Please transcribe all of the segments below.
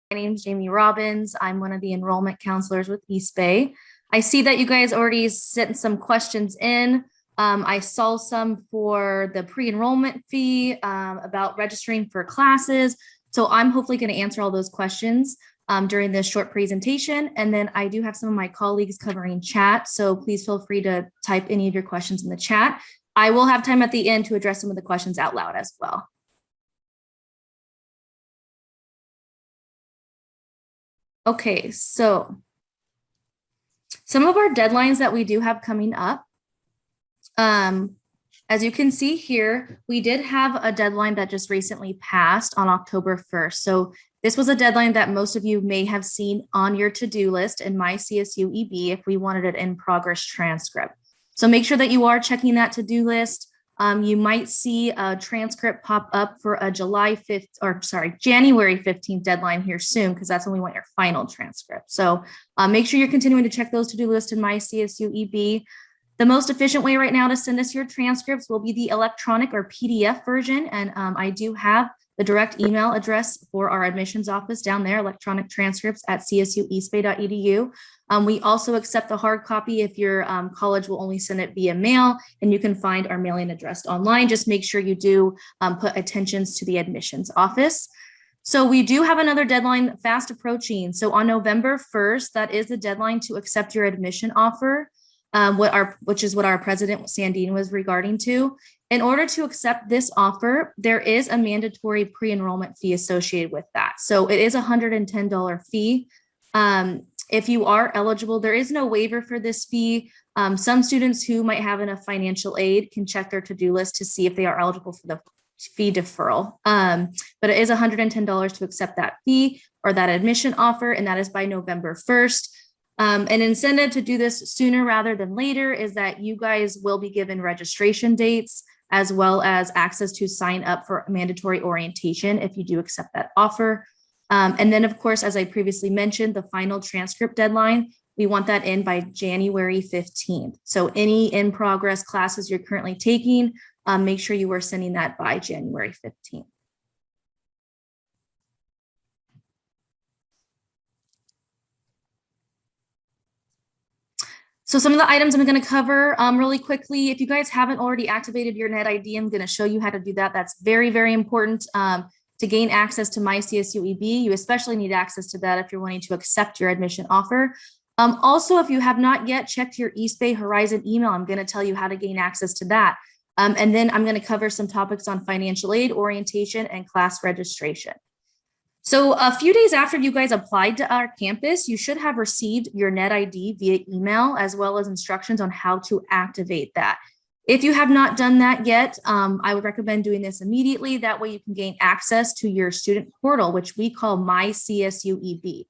My name is Jamie Robbins. I'm one of the enrollment counselors with East Bay. I see that you guys already sent some questions in. I saw some for the pre-enrollment fee, about registering for classes. So I'm hopefully going to answer all those questions during this short presentation. And then I do have some of my colleagues covering chat. So please feel free to type any of your questions in the chat. I will have time at the end to address some of the questions out loud as well. Okay, so some of our deadlines that we do have coming up. As you can see here, we did have a deadline that just recently passed on October 1st. So this was a deadline that most of you may have seen on your to-do list in my CSUEB if we wanted an in-progress transcript. So make sure that you are checking that to-do list. You might see a transcript pop up for a January 15th deadline here soon, because that's when we want your final transcript. So make sure you're continuing to check those to-do lists in my CSUEB. The most efficient way right now to send us your transcripts will be the electronic or PDF version. And I do have the direct email address for our admissions office down there, electronic transcripts at csueastbay.edu. We also accept the hard copy if your college will only send it via mail, and you can find our mailing address online. Just make sure you do put attentions to the admissions office. So we do have another deadline fast approaching. So on November 1st, that is the deadline to accept your admission offer, which is what our president Sandine was regarding to. In order to accept this offer, there is a mandatory pre-enrollment fee associated with that. So it is a $110 fee. If you are eligible, there is no waiver for this fee. Some students who might have enough financial aid can check their to-do list to see if they are eligible for the fee deferral. But it is $110 to accept that fee or that admission offer, and that is by November 1st. An incentive to do this sooner rather than later is that you guys will be given registration dates as well as access to sign up for mandatory orientation if you do accept that offer. And then, of course, as I previously mentioned, the final transcript deadline, we want that in by January 15th. So any in-progress classes you're currently taking, make sure you are sending that by January 15th. So some of the items I'm going to cover really quickly. If you guys haven't already activated your net ID, I'm going to show you how to do that. That's very, very important to gain access to my CSUEB. You especially need access to that if you're wanting to accept your admission offer. Also, if you have not yet checked your East Bay Horizon email, I'm going to tell you how to gain access to that. And then I'm going to cover some topics on financial aid, orientation, and class registration. So a few days after you guys applied to our campus, you should have received your net ID via email, as well as instructions on how to activate that. If you have not done that yet, I would recommend doing this immediately. That way you can gain access to your student portal, which we call My CSUEB.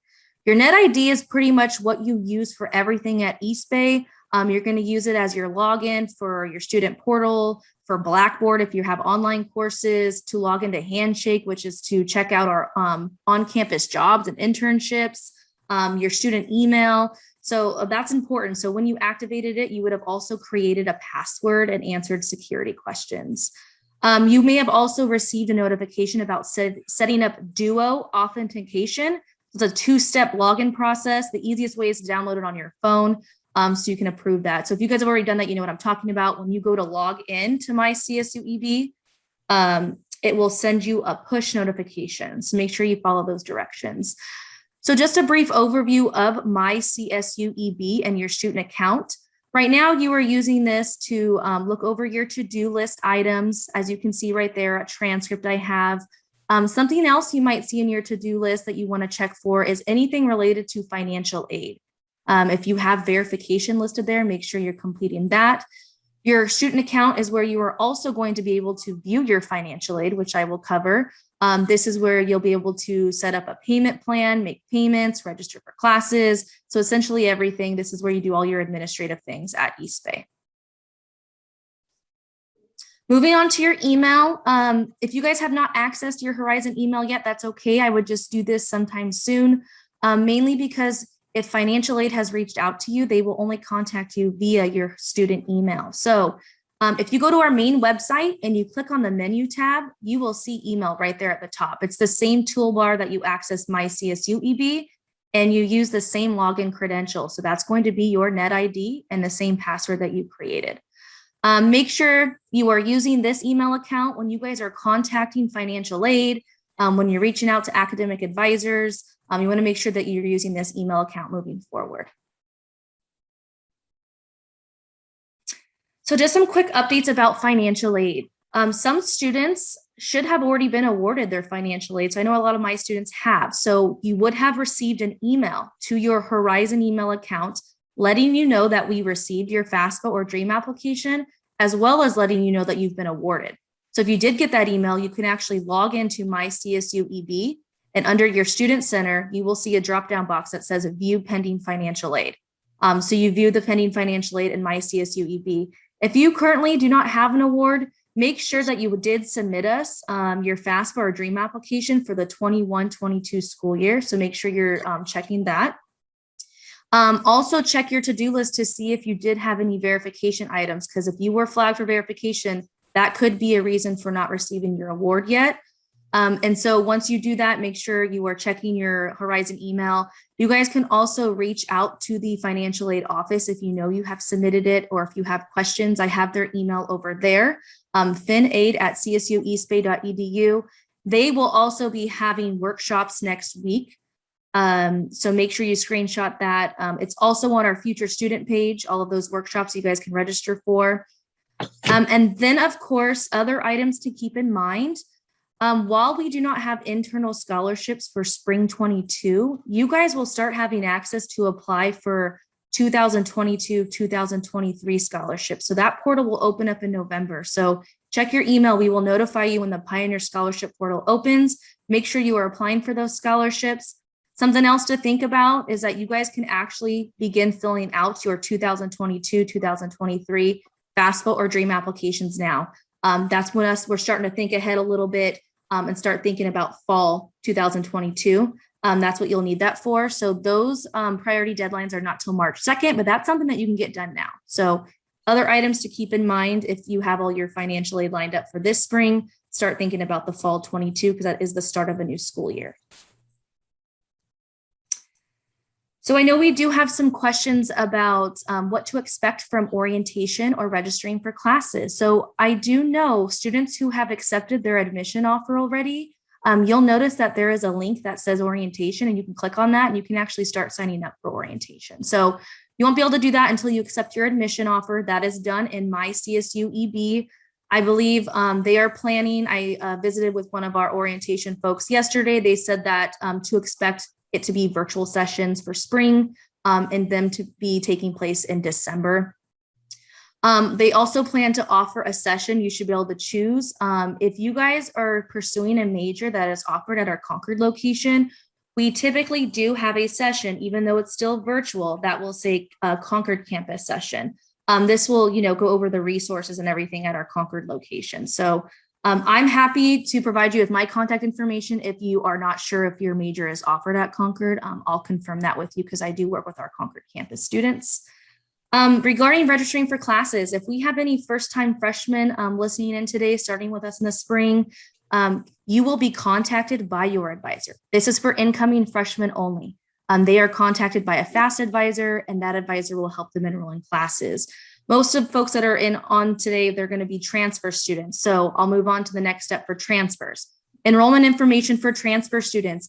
Your net ID is pretty much what you use for everything at East Bay. You're going to use it as your login for your student portal, for Blackboard if you have online courses, to log into Handshake, which is to check out our on-campus jobs and internships, your student email. So that's important. So when you activated it, you would have also created a password and answered security questions. You may have also received a notification about setting up Duo authentication. It's a two-step login process. The easiest way is to download it on your phone. So you can approve that. So if you guys have already done that, you know what I'm talking about. When you go to log in to my CSUEB, it will send you a push notification. So make sure you follow those directions. So just a brief overview of my CSUEB and your student account. Right now, you are using this to look over your to-do list items. As you can see right there, a transcript I have. Something else you might see in your to-do list that you want to check for is anything related to financial aid. If you have verification listed there, make sure you're completing that. Your student account is where you are also going to be able to view your financial aid, which I will cover. This is where you'll be able to set up a payment plan, make payments, register for classes. So essentially everything. This is where you do all your administrative things at East Bay. Moving on to your email. If you guys have not accessed your Horizon email yet, that's okay. I would just do this sometime soon, mainly because if financial aid has reached out to you, they will only contact you via your student email. So If you go to our main website and you click on the menu tab, you will see email right there at the top. It's the same toolbar that you access My CSUEB, and you use the same login credential. So that's going to be your net ID and the same password that you created. Make sure you are using this email account when you guys are contacting financial aid, when you're reaching out to academic advisors. You want to make sure that you're using this email account moving forward. So just some quick updates about financial aid. Some students should have already been awarded their financial aid. So I know a lot of my students have. So you would have received an email to your Horizon email account letting you know that we received your FAFSA or DREAM application, as well as letting you know that you've been awarded. So if you did get that email, you can actually log into My CSUEB, and under your Student Center, you will see a drop-down box that says View Pending Financial Aid. So you view the pending financial aid in My CSUEB. If you currently do not have an award, make sure that you did submit us your FAFSA or DREAM application for the 21-22 school year. So make sure you're checking that. Also check your to-do list to see if you did have any verification items, because if you were flagged for verification, that could be a reason for not receiving your award yet. And so once you do that, make sure you are checking your Horizon email. You guys can also reach out to the financial aid office if you know you have submitted it, or if you have questions. I have their email over there, finaid@csueastbay.edu. They will also be having workshops next week. So make sure you screenshot that. It's also on our future student page, all of those workshops you guys can register for. And then, of course, other items to keep in mind. While we do not have internal scholarships for spring 22, you guys will start having access to apply for 2022-2023 scholarships. So that portal will open up in November. So check your email. We will notify you when the Pioneer Scholarship Portal opens. Make sure you are applying for those scholarships. Something else to think about is that you guys can actually begin filling out your 2022-2023 FAFSA or DREAM applications now. That's when we're starting to think ahead a little bit and start thinking about fall 2022. That's what you'll need that for. So those priority deadlines are not till March 2nd, but that's something that you can get done now. So other items to keep in mind, if you have all your financial aid lined up for this spring, start thinking about the fall 22, because that is the start of a new school year. So I know we do have some questions about what to expect from orientation or registering for classes. So I do know students who have accepted their admission offer already, you'll notice that there is a link that says orientation, and you can click on that and you can actually start signing up for orientation. So you won't be able to do that until you accept your admission offer. That is done in My CSUEB. I believe they are planning, I visited with one of our orientation folks yesterday. They said that to expect it to be virtual sessions for spring and them to be taking place in December. They also plan to offer a session you should be able to choose. If you guys are pursuing a major that is offered at our Concord location, we typically do have a session, even though it's still virtual, that will say Concord campus session. This will, go over the resources and everything at our Concord location. So I'm happy to provide you with my contact information if you are not sure if your major is offered at Concord. I'll confirm that with you because I do work with our Concord campus students. Regarding registering for classes, if we have any first-time freshmen listening in today, starting with us in the spring, you will be contacted by your advisor. This is for incoming freshmen only. They are contacted by a FAFSA advisor, and that advisor will help them enroll in classes. Most of folks that are on today, they're going to be transfer students. So I'll move on to the next step for transfers. Enrollment information for transfer students.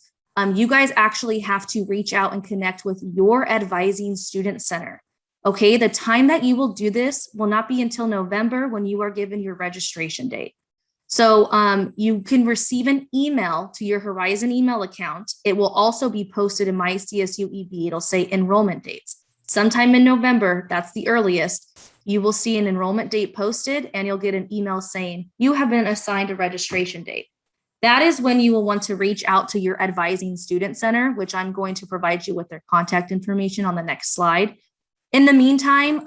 You guys actually have to reach out and connect with your advising student center. Okay, the time that you will do this will not be until November when you are given your registration date. So you can receive an email to your Horizon email account. It will also be posted in My CSUEB. It'll say enrollment dates. Sometime in November, that's the earliest, you will see an enrollment date posted and you'll get an email saying you have been assigned a registration date. That is when you will want to reach out to your advising student center, which I'm going to provide you with their contact information on the next slide. In the meantime,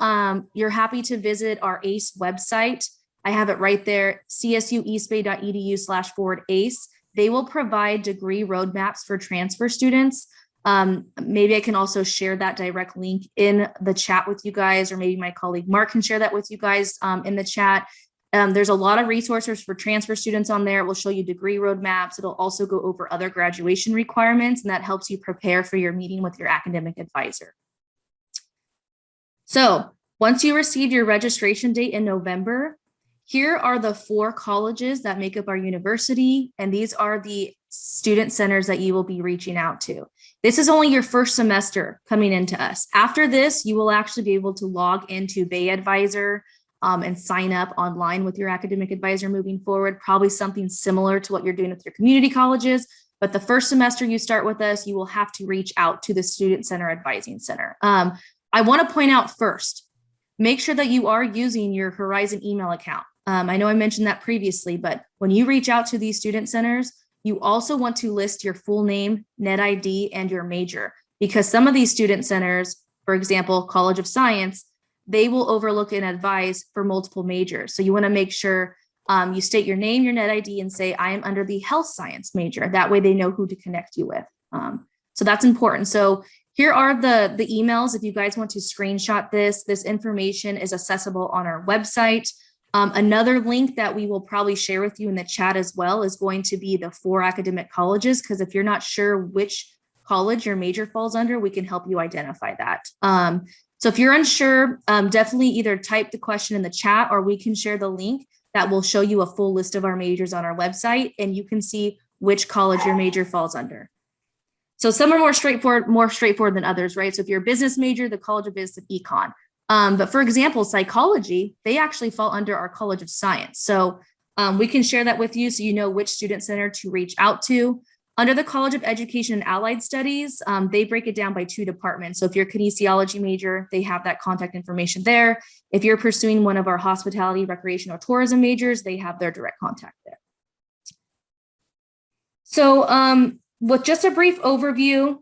you're happy to visit our ACE website. I have it right there, csueastbay.edu/ACE. They will provide degree roadmaps for transfer students. Maybe I can also share that direct link in the chat with you guys, or maybe my colleague Mark can share that with you guys in the chat. There's a lot of resources for transfer students on there. It will show you degree roadmaps. It'll also go over other graduation requirements, and that helps you prepare for your meeting with your academic advisor. So once you receive your registration date in November, here are the 4 colleges that make up our university, and these are the student centers that you will be reaching out to. This is only your first semester coming into us. After this, you will actually be able to log into Bay Advisor and sign up online with your academic advisor moving forward, probably something similar to what you're doing with your community colleges. But the first semester you start with us, you will have to reach out to the Student Center Advising Center. I want to point out first, make sure that you are using your Horizon email account. I know I mentioned that previously, but when you reach out to these student centers, you also want to list your full name, net ID, and your major, because some of these student centers, for example, College of Science, they will overlook and advise for multiple majors. So you want to make sure you state your name, your net ID, and say, I am under the health science major. That way they know who to connect you with. So that's important. So here are the emails. If you guys want to screenshot this information is accessible on our website. Another link that we will probably share with you in the chat as well is going to be the 4 academic colleges, because if you're not sure which college your major falls under, we can help you identify that. So if you're unsure, definitely either type the question in the chat, or we can share the link that will show you a full list of our majors on our website, and you can see which college your major falls under. So some are more straightforward than others, right? So if you're a business major, the College of Business and Econ. But for example, psychology, they actually fall under our College of Science. So we can share that with you so you know which student center to reach out to. Under the College of Education and Allied Studies, they break it down by 2 departments. So if you're a kinesiology major, they have that contact information there. If you're pursuing one of our hospitality, recreation, or tourism majors, they have their direct contact there. So with just a brief overview,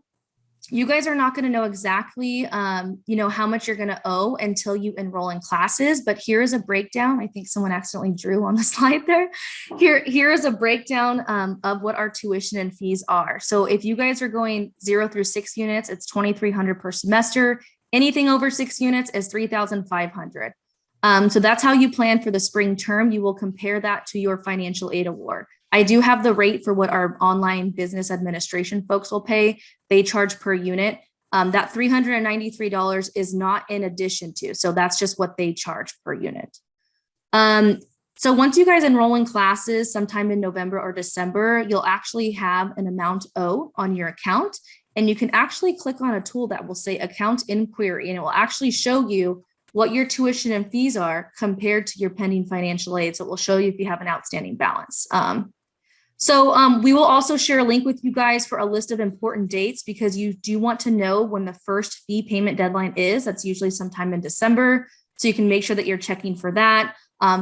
you guys are not going to know exactly, how much you're going to owe until you enroll in classes. But here is a breakdown. I think someone accidentally drew on the slide there. Here is a breakdown of what our tuition and fees are. So if you guys are going 0 through 6 units, it's $2,300 per semester. Anything over 6 units is $3,500. So that's how you plan for the spring term. You will compare that to your financial aid award. I do have the rate for what our online business administration folks will pay. They charge per unit. That $393 is not in addition to, so that's just what they charge per unit. So once you guys enroll in classes sometime in November or December, you'll actually have an amount owed on your account, and you can actually click on a tool that will say account inquiry, and it will actually show you what your tuition and fees are compared to your pending financial aid. So it will show you if you have an outstanding balance. We will also share a link with you guys for a list of important dates, because you do want to know when the first fee payment deadline is. That's usually sometime in December. So you can make sure that you're checking for that.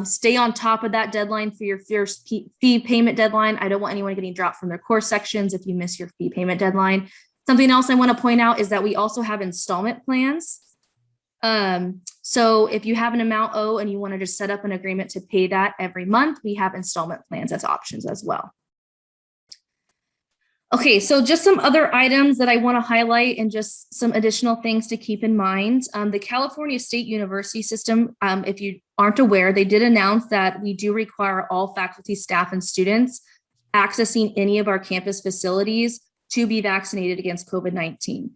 Stay on top of that deadline for your first fee payment deadline. I don't want anyone getting dropped from their course sections if you miss your fee payment deadline. Something else I want to point out is that we also have installment plans. So if you have an amount owed and you want to just set up an agreement to pay that every month, we have installment plans as options as well. Okay, so just some other items that I want to highlight and just some additional things to keep in mind. The California State University system, if you aren't aware, they did announce that we do require all faculty, staff, and students accessing any of our campus facilities to be vaccinated against COVID-19.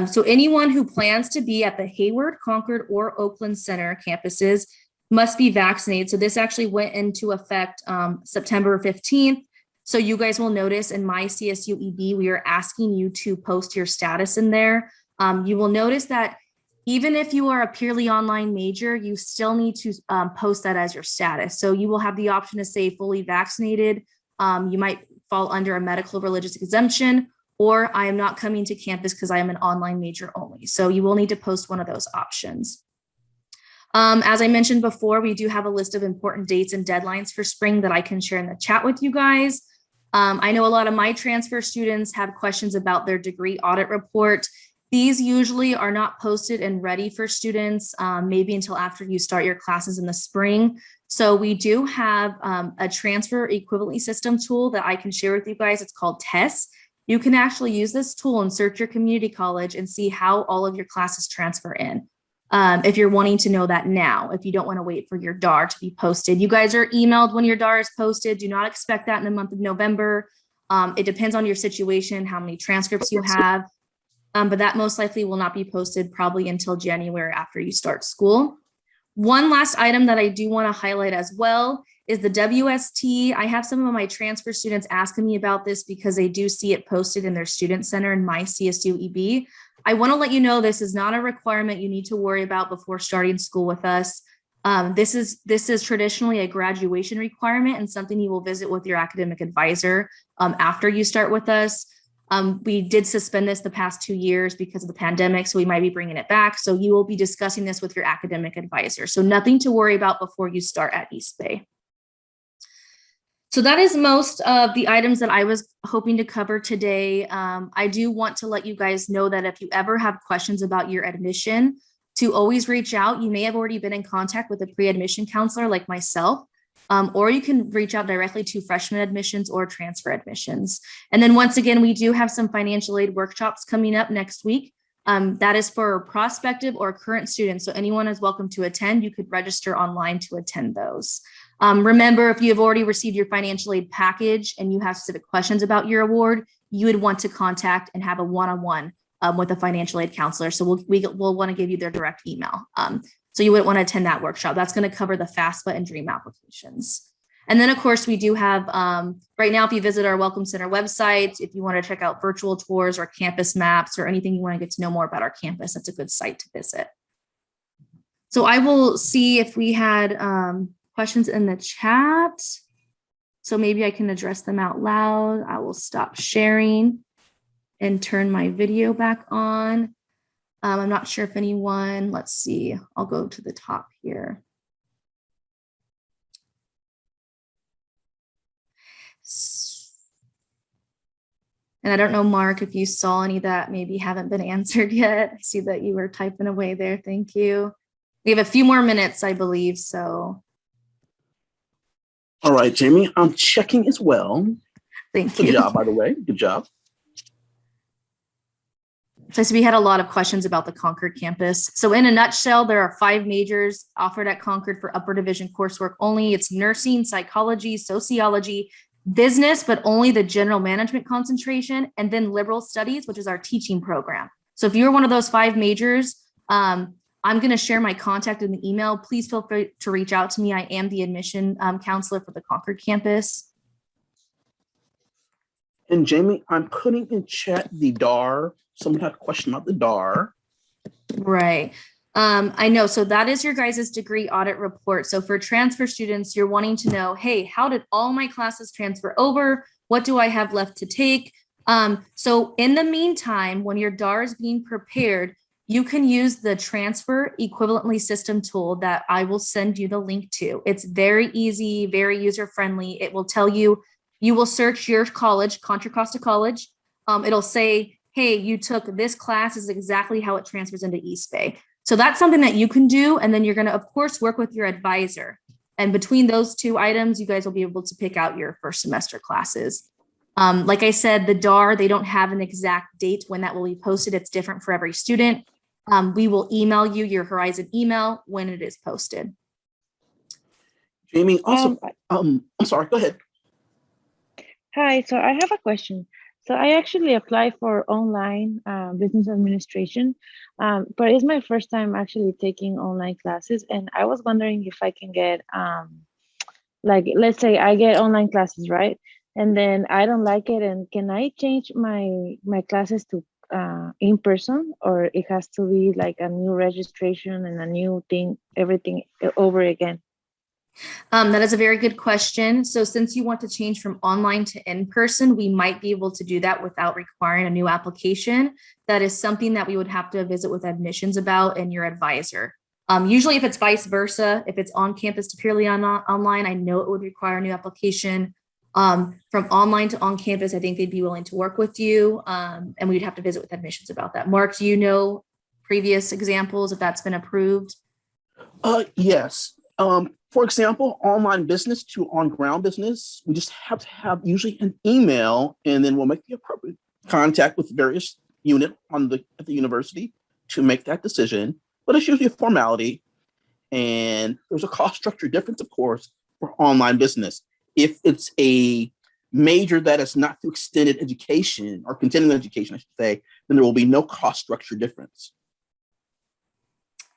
So anyone who plans to be at the Hayward, Concord, or Oakland Center campuses must be vaccinated. So this actually went into effect September 15th. So you guys will notice in My CSUEB, we are asking you to post your status in there. You will notice that even if you are a purely online major, you still need to post that as your status. So you will have the option to say fully vaccinated. You might fall under a medical religious exemption, or I am not coming to campus because I am an online major only. So you will need to post one of those options. As I mentioned before, we do have a list of important dates and deadlines for spring that I can share in the chat with you guys. I know a lot of my transfer students have questions about their degree audit report. These usually are not posted and ready for students, maybe until after you start your classes in the spring. So we do have a transfer equivalency system tool that I can share with you guys. It's called TESS. you can actually use this tool and search your community college and see how all of your classes transfer in. If you're wanting to know that now, if you don't want to wait for your DAR to be posted. You guys are emailed when your DAR is posted. Do not expect that in the month of November. It depends on your situation, how many transcripts you have, but that most likely will not be posted probably until January after you start school. One last item that I do want to highlight as well is the WST. I have some of my transfer students asking me about this because they do see it posted in their student center in my CSUEB. I want to let you know this is not a requirement you need to worry about before starting school with us. This is traditionally a graduation requirement and something you will visit with your academic advisor after you start with us. We did suspend this the past 2 years because of the pandemic, so we might be bringing it back. So you will be discussing this with your academic advisor. So nothing to worry about before you start at East Bay. So that is most of the items that I was hoping to cover today. I do want to let you guys know that if you ever have questions about your admission, to always reach out. You may have already been in contact with a pre-admission counselor like myself, or you can reach out directly to freshman admissions or transfer admissions. And then once again, we do have some financial aid workshops coming up next week. That is for prospective or current students. So anyone is welcome to attend. You could register online to attend those. Remember, if you have already received your financial aid package and you have specific questions about your award, you would want to contact and have a one-on-one with a financial aid counselor. So we'll want to give you their direct email. So you wouldn't want to attend that workshop. That's going to cover the FAFSA and DREAM applications. And then, of course, we do have, right now, if you visit our Welcome Center website, if you want to check out virtual tours or campus maps or anything you want to get to know more about our campus, that's a good site to visit. So I will see if we had questions in the chat. So maybe I can address them out loud. I will stop sharing and turn my video back on. I'm not sure if anyone, let's see, I'll go to the top here. And I don't know, Mark, if you saw any that maybe haven't been answered yet. I see that you were typing away there. Thank you. We have a few more minutes, I believe, so. All right, Jamie, I'm checking as well. Thank you. Good job, by the way. Good job. So we had a lot of questions about the Concord campus. So in a nutshell, there are 5 majors offered at Concord for upper division coursework only. It's nursing, psychology, sociology, business, but only the general management concentration, and then liberal studies, which is our teaching program. So if you're one of those 5 majors, I'm going to share my contact in the email. Please feel free to reach out to me. I am the admission counselor for the Concord campus. And Jamie, I'm putting in chat the DAR. Someone had a question about the DAR. Right. I know. So that is your guys' degree audit report. So for transfer students, you're wanting to know, hey, how did all my classes transfer over? What do I have left to take? So in the meantime, when your DAR is being prepared, you can use the transfer equivalently system tool that I will send you the link to. It's very easy, very user-friendly. It will tell you, you will search your college, Contra Costa College. It'll say, hey, you took this class, is exactly how it transfers into East Bay. So that's something that you can do. And then you're going to, of course, work with your advisor. And between those 2 items, you guys will be able to pick out your first semester classes. Like I said, the DAR, they don't have an exact date when that will be posted. It's different for every student. We will email you your Horizon email when it is posted. Jamie, also, I'm sorry, go ahead. Hi, so I have a question. So I actually applied for online business administration, but it's my first time actually taking online classes. And I was wondering if I can get, like, let's say I get online classes, right? And then I don't like it. And can I change my classes to in person, or it has to be like a new registration and a new thing, everything over again? That is a very good question. So since you want to change from online to in-person, we might be able to do that without requiring a new application. That is something that we would have to visit with admissions about and your advisor. Usually if it's vice versa, if it's on campus to purely online, I know it would require a new application. From online to on campus, I think they'd be willing to work with you, and we'd have to visit with admissions about that. Mark, do you know previous examples if that's been approved? Yes. For example, online business to on-ground business, we just have to have usually an email, and then we'll make the appropriate contact with various unit at the university to make that decision, but it's usually a formality. And there's a cost structure difference, of course, for online business. If it's a major that is not through extended education or continuing education, I should say, then there will be no cost structure difference.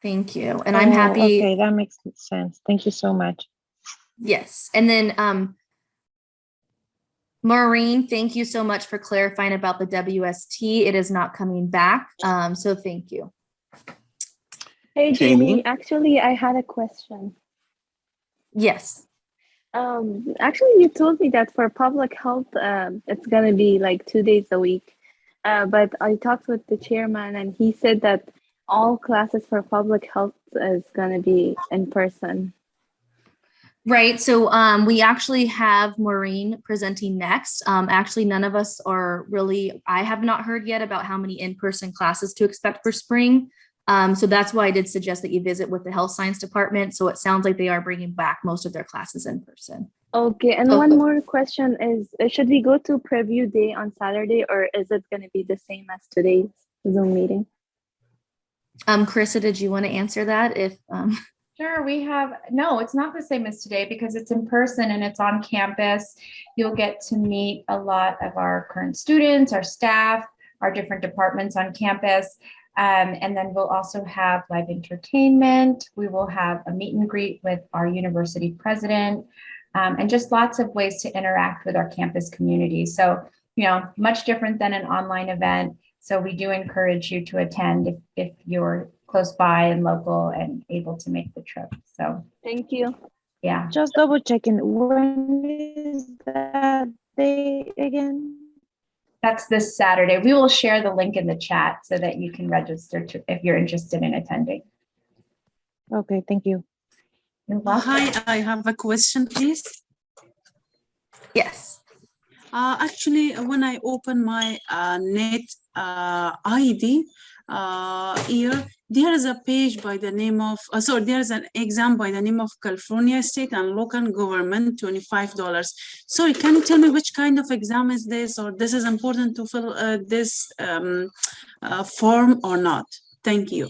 Thank you. And I'm happy. Okay, that makes sense. Thank you so much. Yes. And then Maureen, thank you so much for clarifying about the WST. It is not coming back. So thank you. Hey, Jamie? Jamie, actually, I had a question. Yes. Actually, you told me that for public health, it's going to be like 2 days a week. But I talked with the chairman and he said that all classes for public health is going to be in person. Right. So we actually have Maureen presenting next. Actually, none of us are really, I have not heard yet about how many in-person classes to expect for spring. So that's why I did suggest that you visit with the health science department. So it sounds like they are bringing back most of their classes in person. Okay. And one more question is, should we go to preview day on Saturday or is it going to be the same as today's Zoom meeting? Karissa, did you want to answer that? Sure, no, it's not the same as today because it's in person and it's on campus. You'll get to meet a lot of our current students, our staff, our different departments on campus. And then we'll also have live entertainment. We will have a meet and greet with our university president, and just lots of ways to interact with our campus community. So, much different than an online event. So we do encourage you to attend if you're close by and local and able to make the trip. So thank you. Yeah. Just double checking. When is that day again? That's this Saturday. We will share the link in the chat so that you can register if you're interested in attending. Okay, thank you. You're welcome. Hi, I have a question, please. Yes. Actually, when I open my net ID here, there is a page by the name of, there's an exam by the name of California State and Local Government, $25. Sorry, can you tell me which kind of exam is this, or this is important to fill this form or not? Thank you.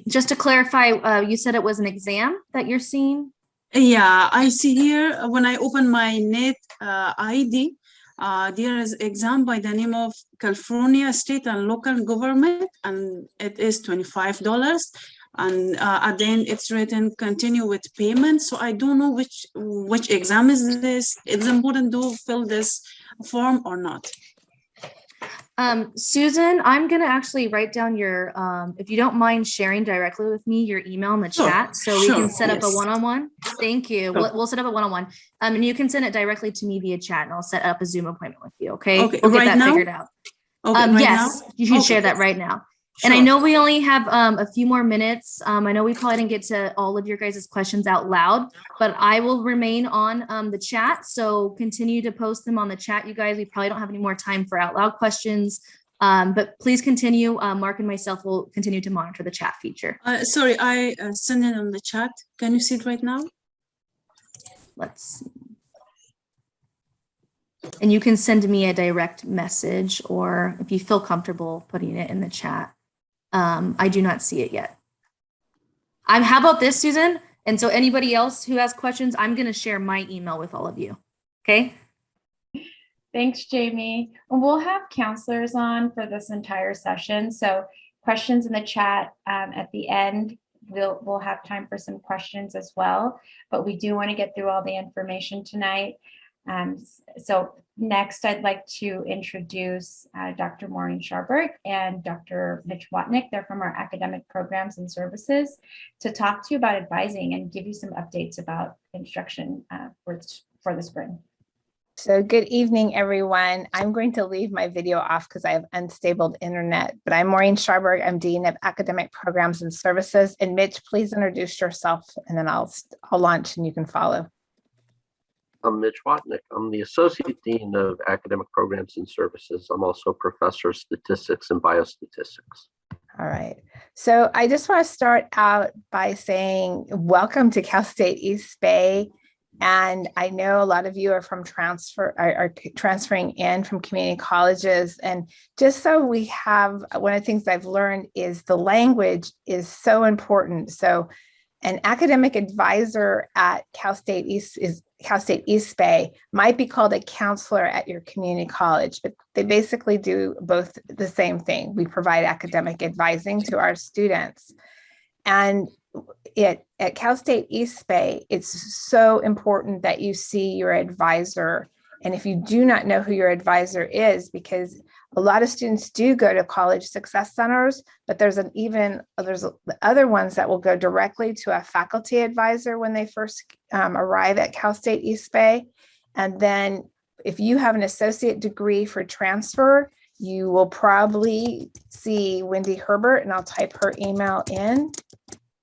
Just to clarify, you said it was an exam that you're seeing? Yeah, I see here when I open my net ID, there is exam by the name of California State and Local Government, and it is $25. And at the end, it's written continue with payment. So I don't know which exam is this. It's important to fill this form or not. Susan, I'm going to actually write down your, if you don't mind sharing directly with me, your email in the chat so we can set up a one-on-one. Thank you. We'll set up a one-on-one. And you can send it directly to me via chat and I'll set up a Zoom appointment with you. Okay. Okay. We'll get Right that now? figured out. Okay, right yes, now? you can Okay. share that right now. Sure. And I know we only have a few more minutes. I know we probably didn't get to all of your guys' questions out loud, but I will remain on the chat. So continue to post them on the chat, you guys. We probably don't have any more time for out loud questions, but please continue. Mark and myself will continue to monitor the chat feature. Sorry, I sent it on the chat. Can you see it right now? Let's see. And you can send me a direct message, or if you feel comfortable putting it in the chat. I do not see it yet. How about this, Susan? And so anybody else who has questions, I'm going to share my email with all of you. Okay. Thanks, Jamie. And we'll have counselors on for this entire session. So questions in the chat at the end. We'll have time for some questions as well, but we do want to get through all the information tonight. So next, I'd like to introduce Dr. Maureen Scharberg and Dr. Mitch Watnick. They're from our academic programs and services to talk to you about advising and give you some updates about instruction for the spring. So good evening, everyone. I'm going to leave my video off because I have unstable internet, but I'm Maureen Scharberg. I'm Dean of Academic Programs and Services. And Mitch, please introduce yourself and then I'll launch and you can follow. I'm Mitch Watnick. I'm the Associate Dean of Academic Programs and Services. I'm also a Professor of Statistics and Biostatistics. All right. So I just want to start out by saying welcome to Cal State East Bay. And I know a lot of you are from are transferring in from community colleges. And just so we have, one of the things I've learned is the language is so important. So an academic advisor at Cal State East Bay might be called a counselor at your community college, but they basically do both the same thing. We provide academic advising to our students. And at Cal State East Bay, it's so important that you see your advisor. And if you do not know who your advisor is, because a lot of students do go to college success centers, but there's other ones that will go directly to a faculty advisor when they first arrive at Cal State East Bay. And then if you have an associate degree for transfer, you will probably see Wendy Herbert, and I'll type her email in.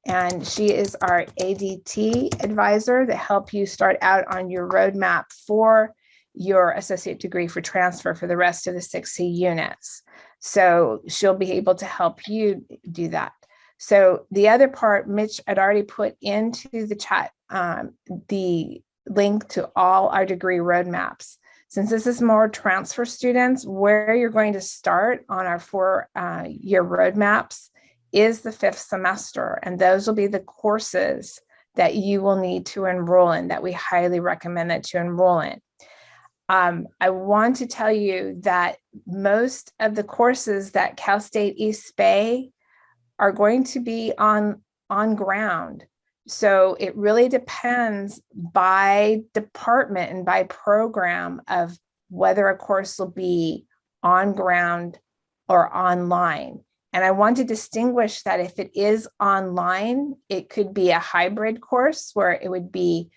And she is our ADT advisor to help you start out on your roadmap for your associate degree for transfer for the rest of the 6C units. So she'll be able to help you do that. So the other part, Mitch had already put into the chat the link to all our degree roadmaps. Since this is more transfer students, where you're going to start on our 4-year roadmaps is the 5th semester. And those will be the courses that you will need to enroll in, that we highly recommend that you enroll in. I want to tell you that most of the courses that Cal State East Bay are going to be on ground. So it really depends by department and by program of whether a course will be on ground or online. And I want to distinguish that if it is online, it could be a hybrid course where it would be,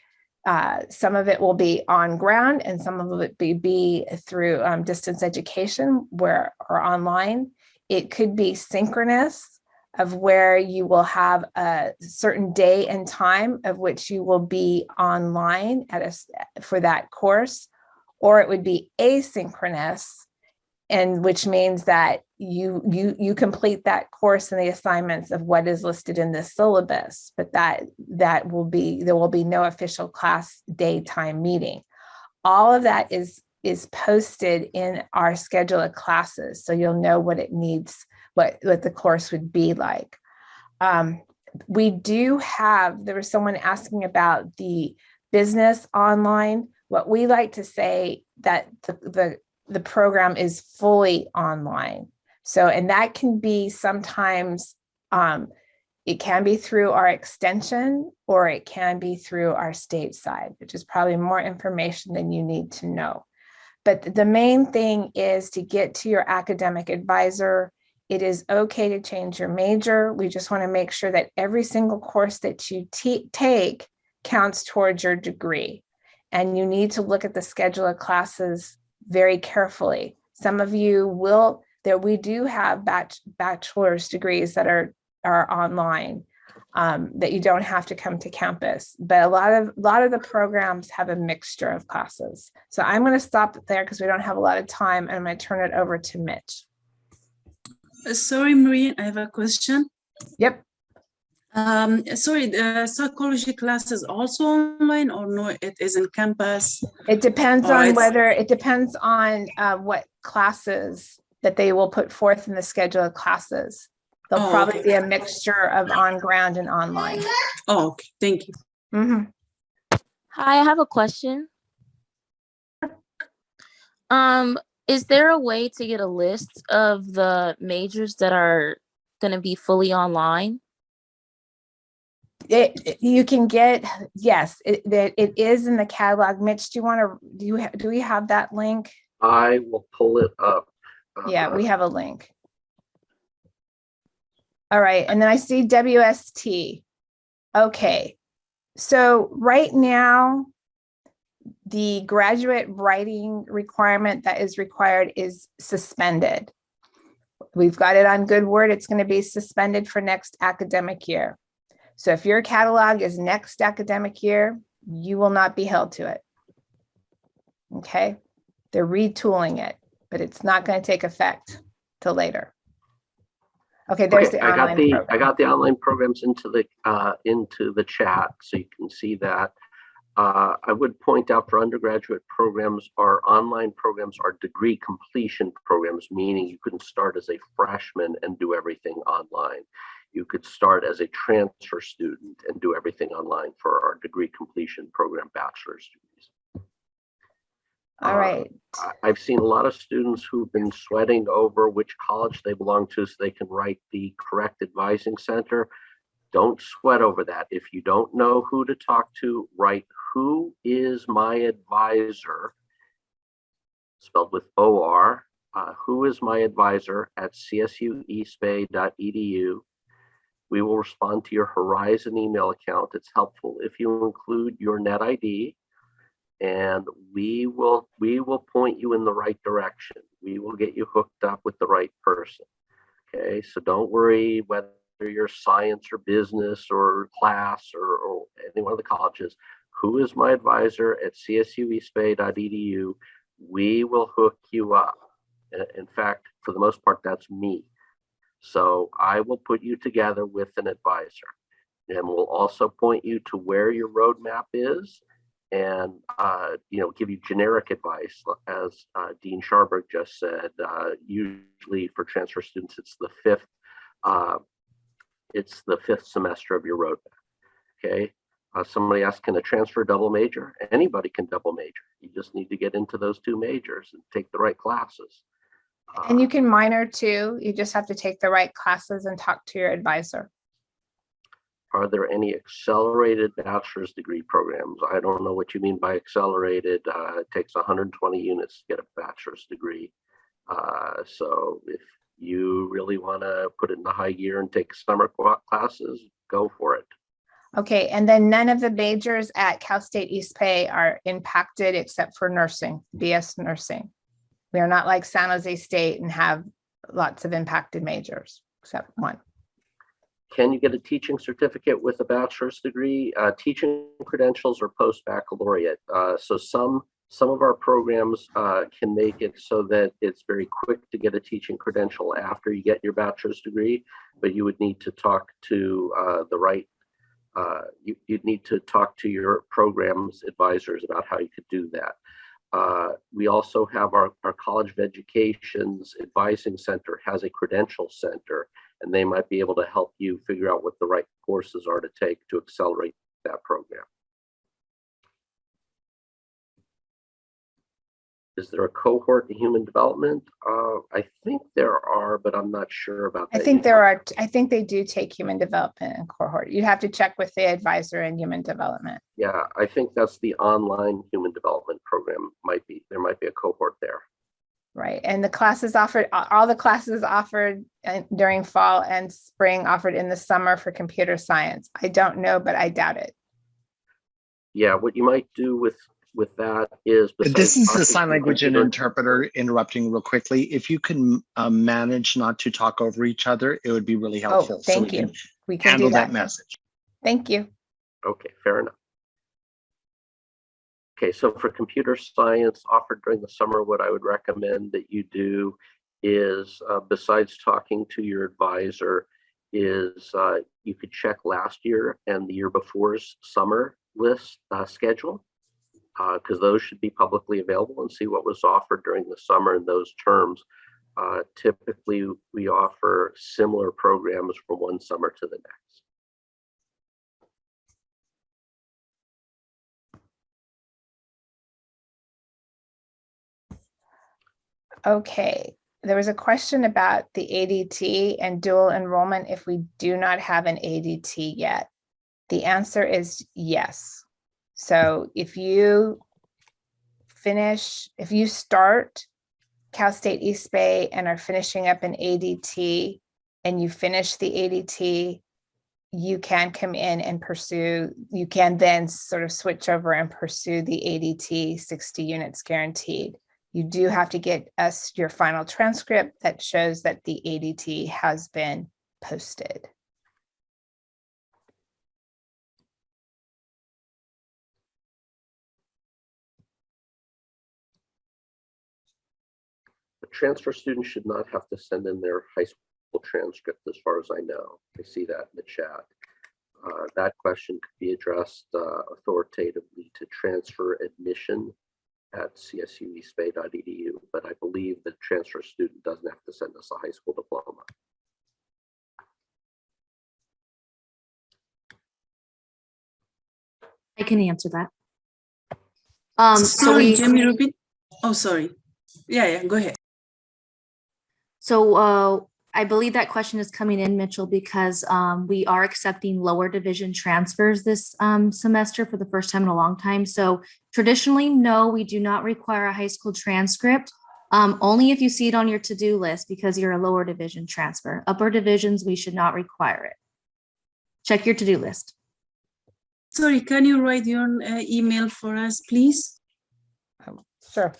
some of it will be on ground and some of it be through distance education or online. It could be synchronous, of where you will have a certain day and time of which you will be online for that course, or it would be asynchronous, and which means that you complete that course and the assignments of what is listed in the syllabus, but there will be no official class daytime meeting. All of that is posted in our schedule of classes, so you'll know what it needs, what the course would be like. We do have, there was someone asking about the business online. What we like to say that the program is fully online. So, and that can be sometimes, it can be through our extension, or it can be through our state side, which is probably more information than you need to know. But the main thing is to get to your academic advisor. It is okay to change your major. We just want to make sure that every single course that you take counts towards your degree. And you need to look at the schedule of classes very carefully. Some of you will, we do have bachelor's degrees that are online, that you don't have to come to campus. But a lot of the programs have a mixture of classes. So I'm going to stop there because we don't have a lot of time, and I'm going to turn it over to Mitch. Sorry, Maureen, I have a question. Yep. Sorry, the psychology class is also online, or no, it is in campus? It depends on what classes that they will put forth in the schedule of classes. There'll probably be a mixture of on ground and online. Oh, okay, thank you. Mm-hmm. Hi, I have a question. Is there a way to get a list of the majors that are going to be fully online? You can get, yes, it is in the catalog. Mitch, do we have that link? I will pull it up. Yeah, we have a link. All right, and then I see WST. Okay, so right now, the graduate writing requirement that is required is suspended. We've got it on Good Word. It's going to be suspended for next academic year. So if your catalog is next academic year, you will not be held to it. Okay, they're retooling it, but it's not going to take effect till later. Okay, there's the online program. I got the online programs into the chat, so you can see that. I would point out for undergraduate programs, our online programs are degree completion programs, meaning you can start as a freshman and do everything online. You could start as a transfer student and do everything online for our degree completion program bachelor's degrees. All right. I've seen a lot of students who've been sweating over which college they belong to so they can write the correct advising center. Don't sweat over that. If you don't know who to talk to, write "Who is my advisor?" spelled with OR. Who is my advisor at CSUESB.edu. We will respond to your Horizon email account. It's helpful if you include your net ID, and we will point you in the right direction. We will get you hooked up with the right person. Okay, so don't worry whether you're science or business or class or any one of the colleges. Who is my advisor at CSUESB.edu? We will hook you up. In fact, for the most part, that's me. So I will put you together with an advisor, and we'll also point you to where your roadmap is, and give you generic advice, as Dean Scharberg just said. Usually for transfer students, it's the fifth semester of your roadmap. Okay. Somebody asked, can a transfer double major? Anybody can double major. You just need to get into those two majors and take the right classes. And you can minor too. You just have to take the right classes and talk to your advisor. Are there any accelerated bachelor's degree programs? I don't know what you mean by accelerated. It takes 120 units to get a bachelor's degree. So if you really want to put it in the high gear and take summer classes, go for it. Okay, and then none of the majors at Cal State East Bay are impacted except for nursing, BS nursing. We are not like San Jose State and have lots of impacted majors, except one. Can you get a teaching certificate with a bachelor's degree? Teaching credentials are post-baccalaureate. So some of our programs can make it so that it's very quick to get a teaching credential after you get your bachelor's degree, but you would need to talk to you'd need to talk to your program's advisors about how you could do that. We also have our College of Education's Advising Center has a credential center, and they might be able to help you figure out what the right courses are to take to accelerate that program. Is there a cohort in human development? I think there are, but I'm not sure about that. I think there are. I think they do take human development and cohort. You'd have to check with the advisor in human development. Yeah, I think that's the online human development program. There might be a cohort there. Right, and the classes offered, all the classes offered during fall and spring offered in the summer for computer science. I don't know, but I doubt it. Yeah, what you might do with that is, this is the sign language and interpreter interrupting real quickly. If you can manage not to talk over each other, it would be really helpful. Oh, thank you. We can handle do that message. Thank you. Okay, fair enough. Okay, so for computer science offered during the summer, what I would recommend that you do is, besides talking to your advisor, is you could check last year and the year before's summer list schedule, because those should be publicly available, and see what was offered during the summer in those terms. Typically, we offer similar programs from one summer to the next. Okay, there was a question about the ADT and dual enrollment if we do not have an ADT yet. The answer is yes. So if you start Cal State East Bay and are finishing up an ADT and you finish the ADT, you can come in and pursue, you can then sort of switch over and pursue the ADT 60 units guaranteed. You do have to get us your final transcript that shows that the ADT has been posted. The transfer students should not have to send in their high school transcript, as far as I know. I see that in the chat. That question could be addressed authoritatively to transfer admission at csuespa.edu, but I believe the transfer student doesn't have to send us a high school diploma. I can answer that. Sorry, Jamie, repeat. Oh, sorry. Yeah, go ahead. So I believe that question is coming in, Mitchell, because we are accepting lower division transfers this semester for the first time in a long time. So traditionally, no, we do not require a high school transcript, only if you see it on your to-do list because you're a lower division transfer. Upper divisions, we should not require it. Check your to-do list. Sorry, can you write your email for us, please? Sure.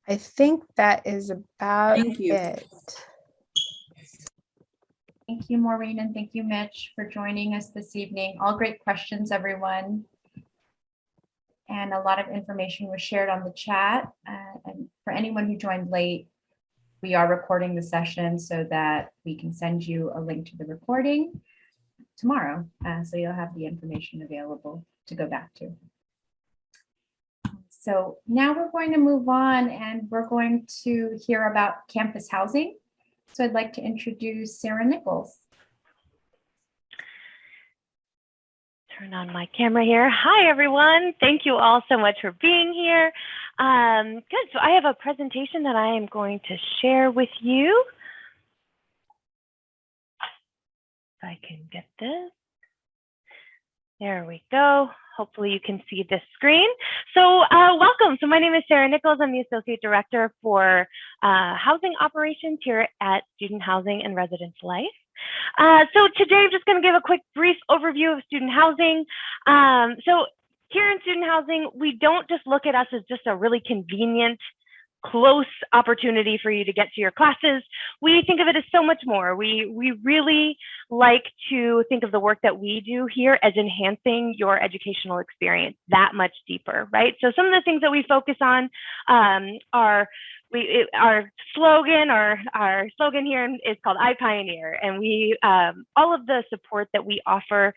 I think that is about it. Thank you, Maureen, and thank you, Mitch, for joining us this evening. All great questions, everyone. And a lot of information was shared on the chat. And for anyone who joined late, we are recording the session so that we can send you a link to the recording tomorrow. So you'll have the information available to go back to. So now we're going to move on and we're going to hear about campus housing. So I'd like to introduce Sarah Nichols. Turn on my camera here. Hi, everyone. Thank you all so much for being here. Good. So I have a presentation that I am going to share with you. If I can get this. There we go. Hopefully you can see this screen. So welcome. So my name is Sarah Nichols. I'm the Associate Director for Housing Operations here at Student Housing and Residence Life. So today I'm just going to give a quick brief overview of student housing. So here in student housing, we don't just look at us as just a really convenient, close opportunity for you to get to your classes. We think of it as so much more. We really like to think of the work that we do here as enhancing your educational experience that much deeper, right? So some of the things that we focus on are our slogan here is called I Pioneer, and we all of the support that we offer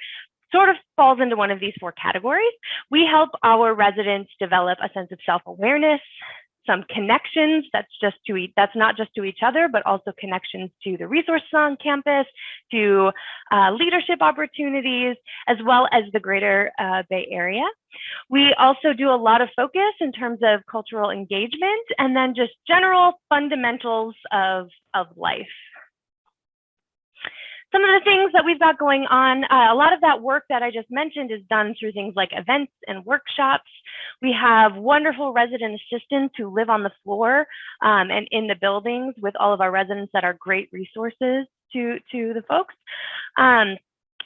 sort of falls into one of these four categories. We help our residents develop a sense of self-awareness, some connections that's not just to each other, but also connections to the resources on campus, to leadership opportunities, as well as the greater Bay Area. We also do a lot of focus in terms of cultural engagement and then just general fundamentals of life. Some of the things that we've got going on, a lot of that work that I just mentioned is done through things like events and workshops. We have wonderful resident assistants who live on the floor and in the buildings with all of our residents that are great resources to the folks.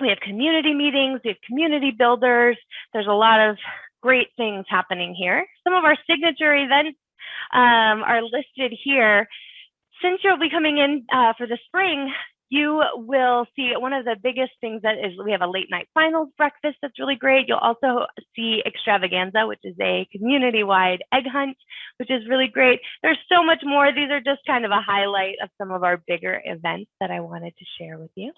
We have community meetings, we have community builders. There's a lot of great things happening here. Some of our signature events are listed here. Since you'll be coming in for the spring, you will see one of the biggest things that is we have a late night finals breakfast that's really great. You'll also see Extravaganza, which is a community-wide egg hunt, which is really great. There's so much more. These are just kind of a highlight of some of our bigger events that I wanted to share with you.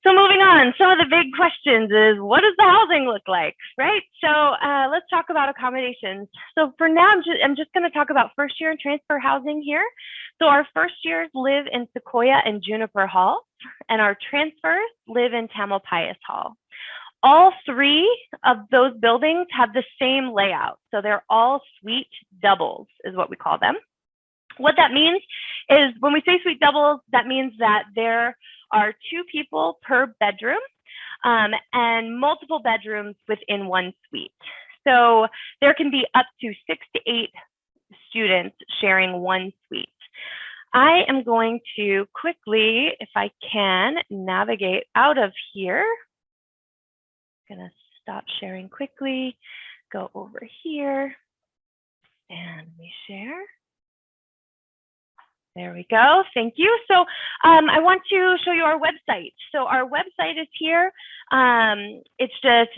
So moving on, some of the big questions is, what does the housing look like, right? So let's talk about accommodations. So for now, I'm just going to talk about first year and transfer housing here. So our first years live in Sequoia and Juniper Hall, and our transfers live in Tamalpais Hall. All three of those buildings have the same layout. So they're all suite doubles is what we call them. What that means is when we say suite doubles, that means that there are 2 people per bedroom and multiple bedrooms within one suite. So there can be up to 6 to 8 students sharing one suite. I am going to quickly, if I can, navigate out of here. I'm gonna stop sharing quickly, go over here and we share. There we go. Thank you. So I want to show you our website. So our website is here. It's just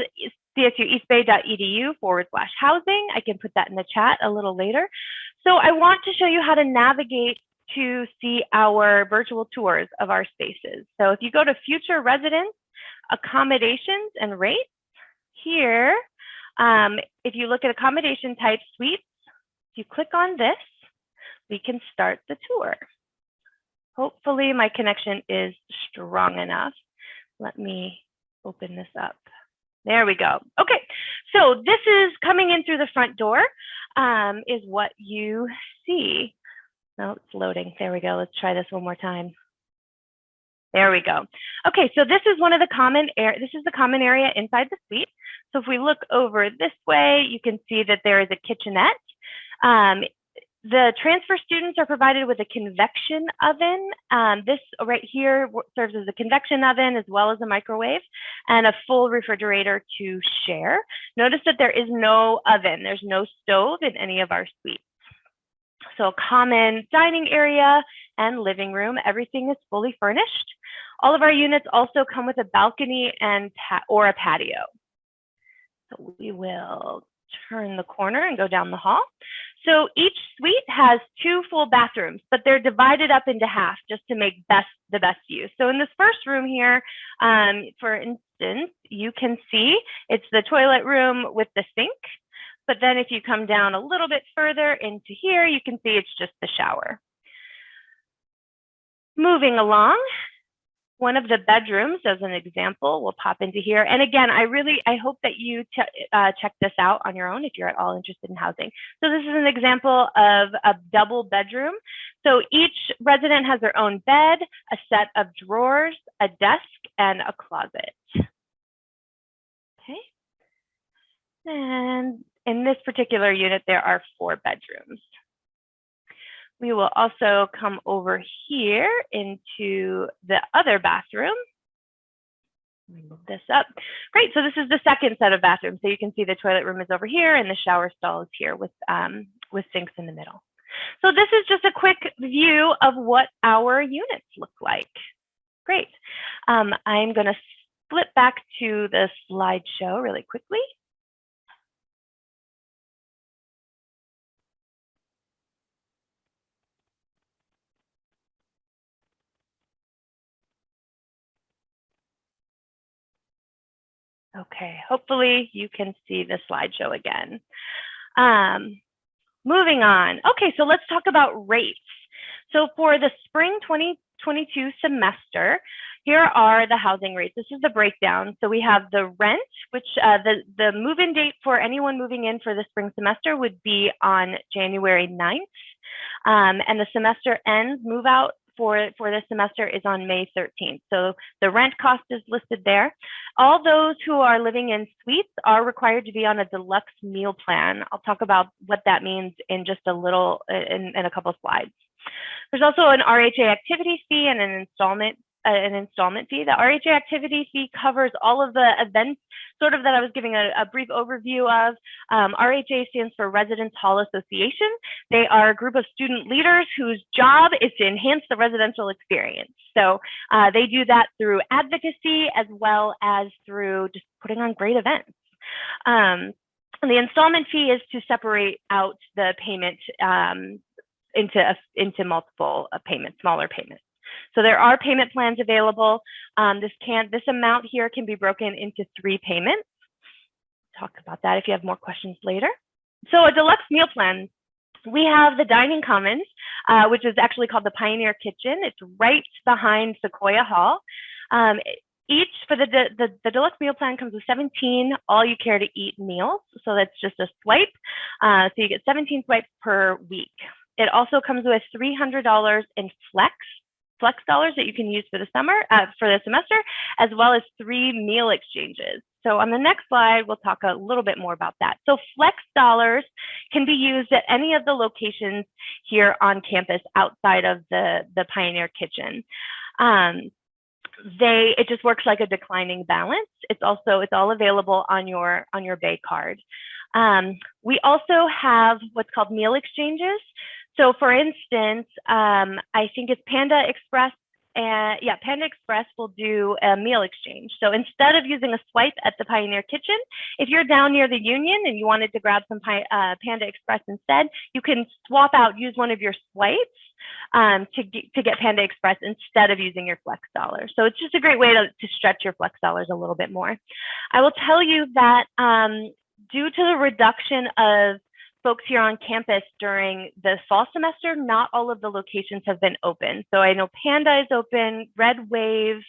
csueastbay.edu/housing. I can put that in the chat a little later. So I want to show you how to navigate to see our virtual tours of our spaces. So if you go to future residents, accommodations and rates here, if you look at accommodation type suites, if you click on this, we can start the tour. Hopefully my connection is strong enough. Let me open this up. There we go. Okay, so this is coming in through the front door, is what you see. No, it's loading. There we go. Let's try this one more time. There we go. Okay, so this is one of the common this is the common area inside the suite. So if we look over this way, you can see that there is a kitchenette. The transfer students are provided with a convection oven. This right here serves as a convection oven as well as a microwave and a full refrigerator to share. Notice that there is no oven. There's no stove in any of our suites. So common dining area and living room, everything is fully furnished. All of our units also come with a balcony and or a patio. So we will turn the corner and go down the hall. So each suite has 2 full bathrooms, but they're divided up into half just to make the best use. So in this first room here, for instance, you can see it's the toilet room with the sink. But then if you come down a little bit further into here, you can see it's just the shower. Moving along, one of the bedrooms, as an example, will pop into here. And again, I hope that you check this out on your own if you're at all interested in housing. So this is an example of a double bedroom. So each resident has their own bed, a set of drawers, a desk, and a closet. Okay. And in this particular unit, there are 4 bedrooms. We will also come over here into the other bathroom. Let me move this up. Great, so this is the second set of bathrooms. So you can see the toilet room is over here and the shower stall is here with sinks in the middle. So this is just a quick view of what our units look like. Great. I'm gonna flip back to the slideshow really quickly. Okay, hopefully you can see the slideshow again. Moving on. Okay, so let's talk about rates. So for the spring 2022 semester, here are the housing rates. This is the breakdown. So we have the rent, which the move-in date for anyone moving in for the spring semester would be on January 9th. And the semester ends, move out for this semester is on May 13th. So the rent cost is listed there. All those who are living in suites are required to be on a deluxe meal plan. I'll talk about what that means in just a little, in a couple of slides. There's also an RHA activity fee and an installment fee. The RHA activity fee covers all of the events sort of that I was giving a brief overview of. RHA stands for Residence Hall Association. They are a group of student leaders whose job is to enhance the residential experience. So they do that through advocacy as well as through just putting on great events. And the installment fee is to separate out the payment into multiple payments, smaller payments. So there are payment plans available. This amount here can be broken into 3 payments. Talk about that if you have more questions later. So a deluxe meal plan. We have the dining commons, which is actually called the Pioneer Kitchen. It's right behind Sequoia Hall. Each for the deluxe meal plan comes with 17 all you care to eat meals. So that's just a swipe. So you get 17 swipes per week. It also comes with $300 in flex dollars that you can use for the semester, as well as 3 meal exchanges. So on the next slide, we'll talk a little bit more about that. So flex dollars can be used at any of the locations here on campus outside of the Pioneer Kitchen. It just works like a declining balance. It's all available on your Bay card. We also have what's called meal exchanges. So for instance, I think it's Panda Express. And yeah, Panda Express will do a meal exchange. So instead of using a swipe at the Pioneer Kitchen, if you're down near the Union and you wanted to grab some Panda Express instead, you can swap out, use one of your swipes to get Panda Express instead of using your Flex dollars. So it's just a great way to stretch your Flex dollars a little bit more. I will tell you that due to the reduction of folks here on campus during the fall semester, not all of the locations have been open. So I know Panda is open, Red Wave,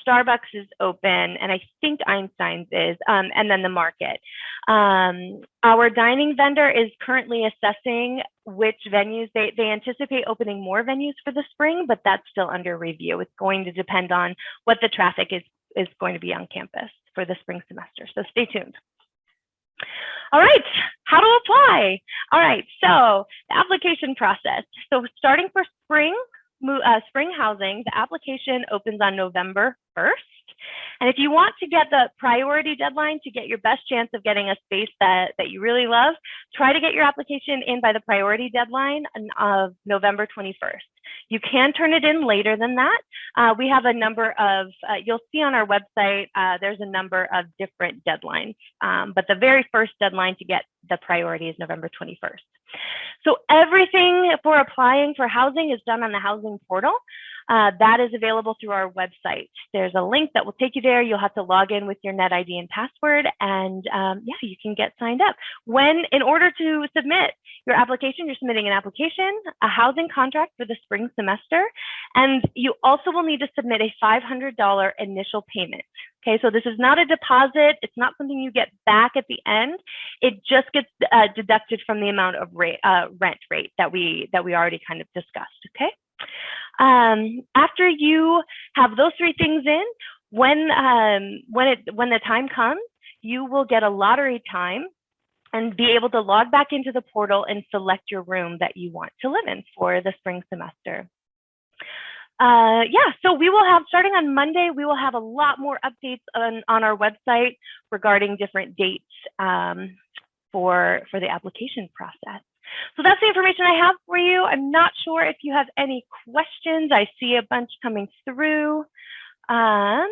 Starbucks is open, and I think Einstein's is, and then the Market. Our dining vendor is currently assessing which venues, they anticipate opening more venues for the spring, but that's still under review. It's going to depend on what the traffic is going to be on campus for the spring semester, so stay tuned. All right, how to apply. All right, so the application process. So starting for spring housing, the application opens on November 1st. And if you want to get the priority deadline to get your best chance of getting a space that you really love, try to get your application in by the priority deadline of November 21st. You can turn it in later than that. We have a number of, you'll see on our website, there's a number of different deadlines, but the very first deadline to get the priority is November 21st. So everything for applying for housing is done on the housing portal. That is available through our website. There's a link that will take you there. You'll have to log in with your net ID and password, and yeah, you can get signed up. In order to submit your application, you're submitting an application, a housing contract for the spring semester, and you also will need to submit a $500 initial payment. Okay, so this is not a deposit. It's not something you get back at the end. It just gets deducted from the amount of rent rate that we already kind of discussed. Okay. After you have those three things in, when the time comes, you will get a lottery time and be able to log back into the portal and select your room that you want to live in for the spring semester. Yeah, so we will have, starting on Monday, we will have a lot more updates on our website regarding different dates for the application process. So that's the information I have for you. I'm not sure if you have any questions. I see a bunch coming through. I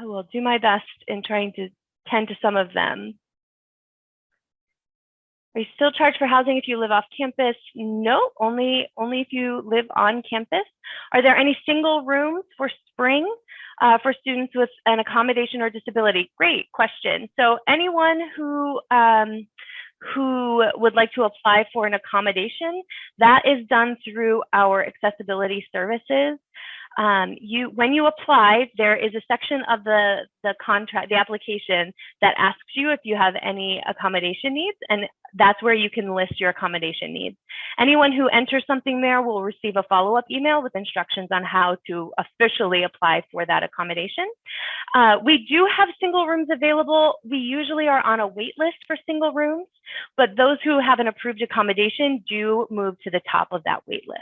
will do my best in trying to tend to some of them. Are you still charged for housing if you live off campus? No, only if you live on campus. Are there any single rooms for spring for students with an accommodation or disability? Great question. So anyone who would like to apply for an accommodation, that is done through our accessibility services. When you apply, there is a section of the contract, the application, that asks you if you have any accommodation needs, and that's where you can list your accommodation needs. Anyone who enters something there will receive a follow-up email with instructions on how to officially apply for that accommodation. We do have single rooms available. We usually are on a wait list for single rooms, but those who have an approved accommodation do move to the top of that wait list.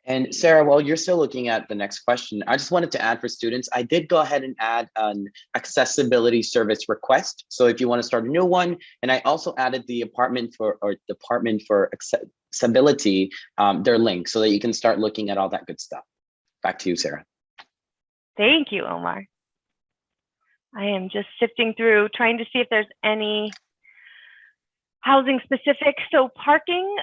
And Sarah, while you're still looking at the next question, I just wanted to add for students, I did go ahead and add an accessibility service request. So if you want to start a new one, and I also added the Department for Accessibility, their link, so that you can start looking at all that good stuff. Back to you, Sarah. Thank you, Omar. I am just sifting through, trying to see if there's any housing specific. So parking,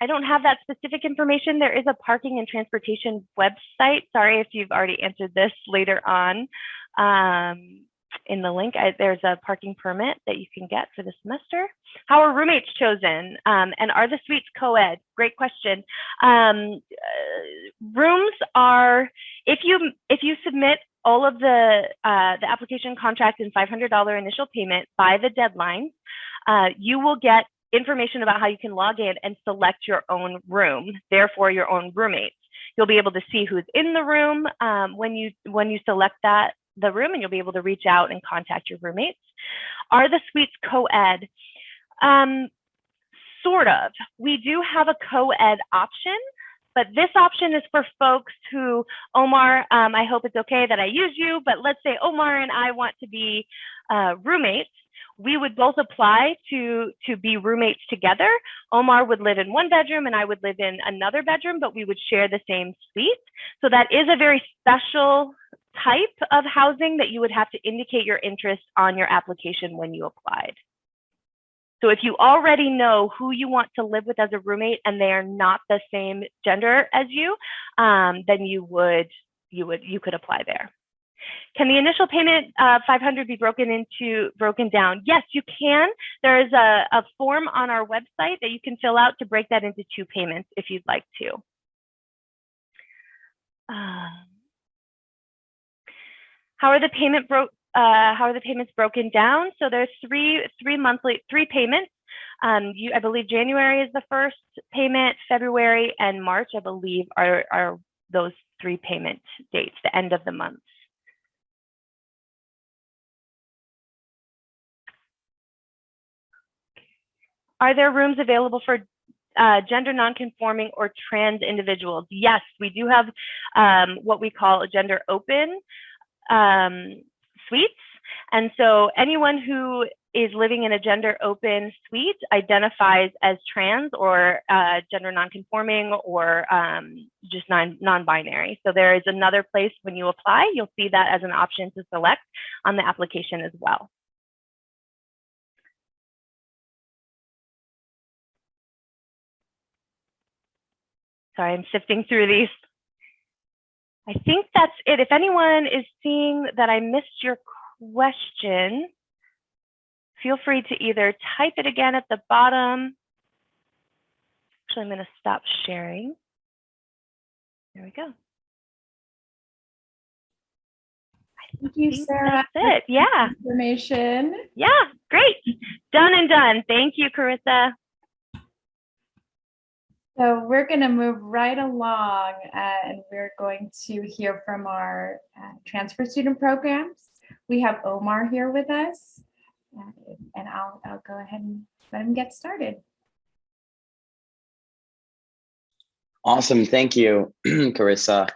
I don't have that specific information. There is a parking and transportation website. Sorry if you've already answered this later on in the link. There's a parking permit that you can get for the semester. How are roommates chosen? And are the suites co-ed? Great question. Rooms are, if you submit all of the application contract and $500 initial payment by the deadline, you will get information about how you can log in and select your own room, therefore your own roommates. You'll be able to see who's in the room when you select the room, and you'll be able to reach out and contact your roommates. Are the suites co-ed? Sort of. We do have a co-ed option, but this option is for folks who, Omar, I hope it's okay that I use you, but let's say Omar and I want to be roommates. we would both apply to be roommates together. Omar would live in one bedroom and I would live in another bedroom, but we would share the same suite. So that is a very special type of housing that you would have to indicate your interest on your application when you applied. So if you already know who you want to live with as a roommate and they are not the same gender as you, then you could apply there. Can the initial payment 500 be broken down? Yes, you can. There is a form on our website that you can fill out to break that into 2 payments if you'd like to. How are the payments broken down? So there's three payments. I believe January is the first payment, February and March, I believe, are those 3 payment dates, the end of the month. Are there rooms available for gender nonconforming or trans individuals? Yes, we do have what we call a gender open suites. And so anyone who is living in a gender open suite identifies as trans or gender nonconforming or just non-binary. So there is another place when you apply, you'll see that as an option to select on the application as well. Sorry, I'm sifting through these. I think that's it. If anyone is seeing that I missed your question, feel free to either type it again at the bottom. Actually, I'm going to stop sharing. There we go. Thank you, Sarah. That's it. Yeah. Information. Yeah, great. Done and done. Thank you, Karissa. So we're going to move right along and we're going to hear from our transfer student programs. We have Omar here with us and I'll go ahead and let him get started. Awesome. Thank you, Karissa.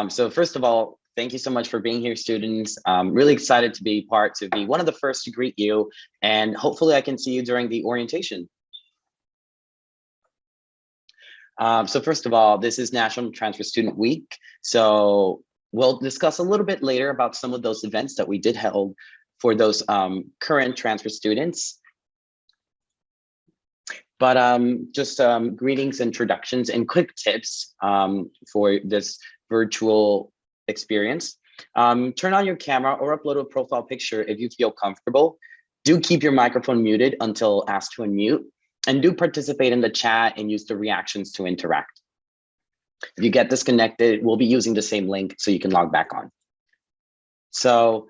So first of all, thank you so much for being here, students. I'm really excited to be one of the first to greet you, and hopefully I can see you during the orientation. So first of all, this is National Transfer Student Week. So we'll discuss a little bit later about some of those events that we did hold for those current transfer students. But just greetings, introductions, and quick tips for this virtual experience. Turn on your camera or upload a profile picture if you feel comfortable. Do keep your microphone muted until asked to unmute. And do participate in the chat and use the reactions to interact. If you get disconnected, we'll be using the same link so you can log back on. So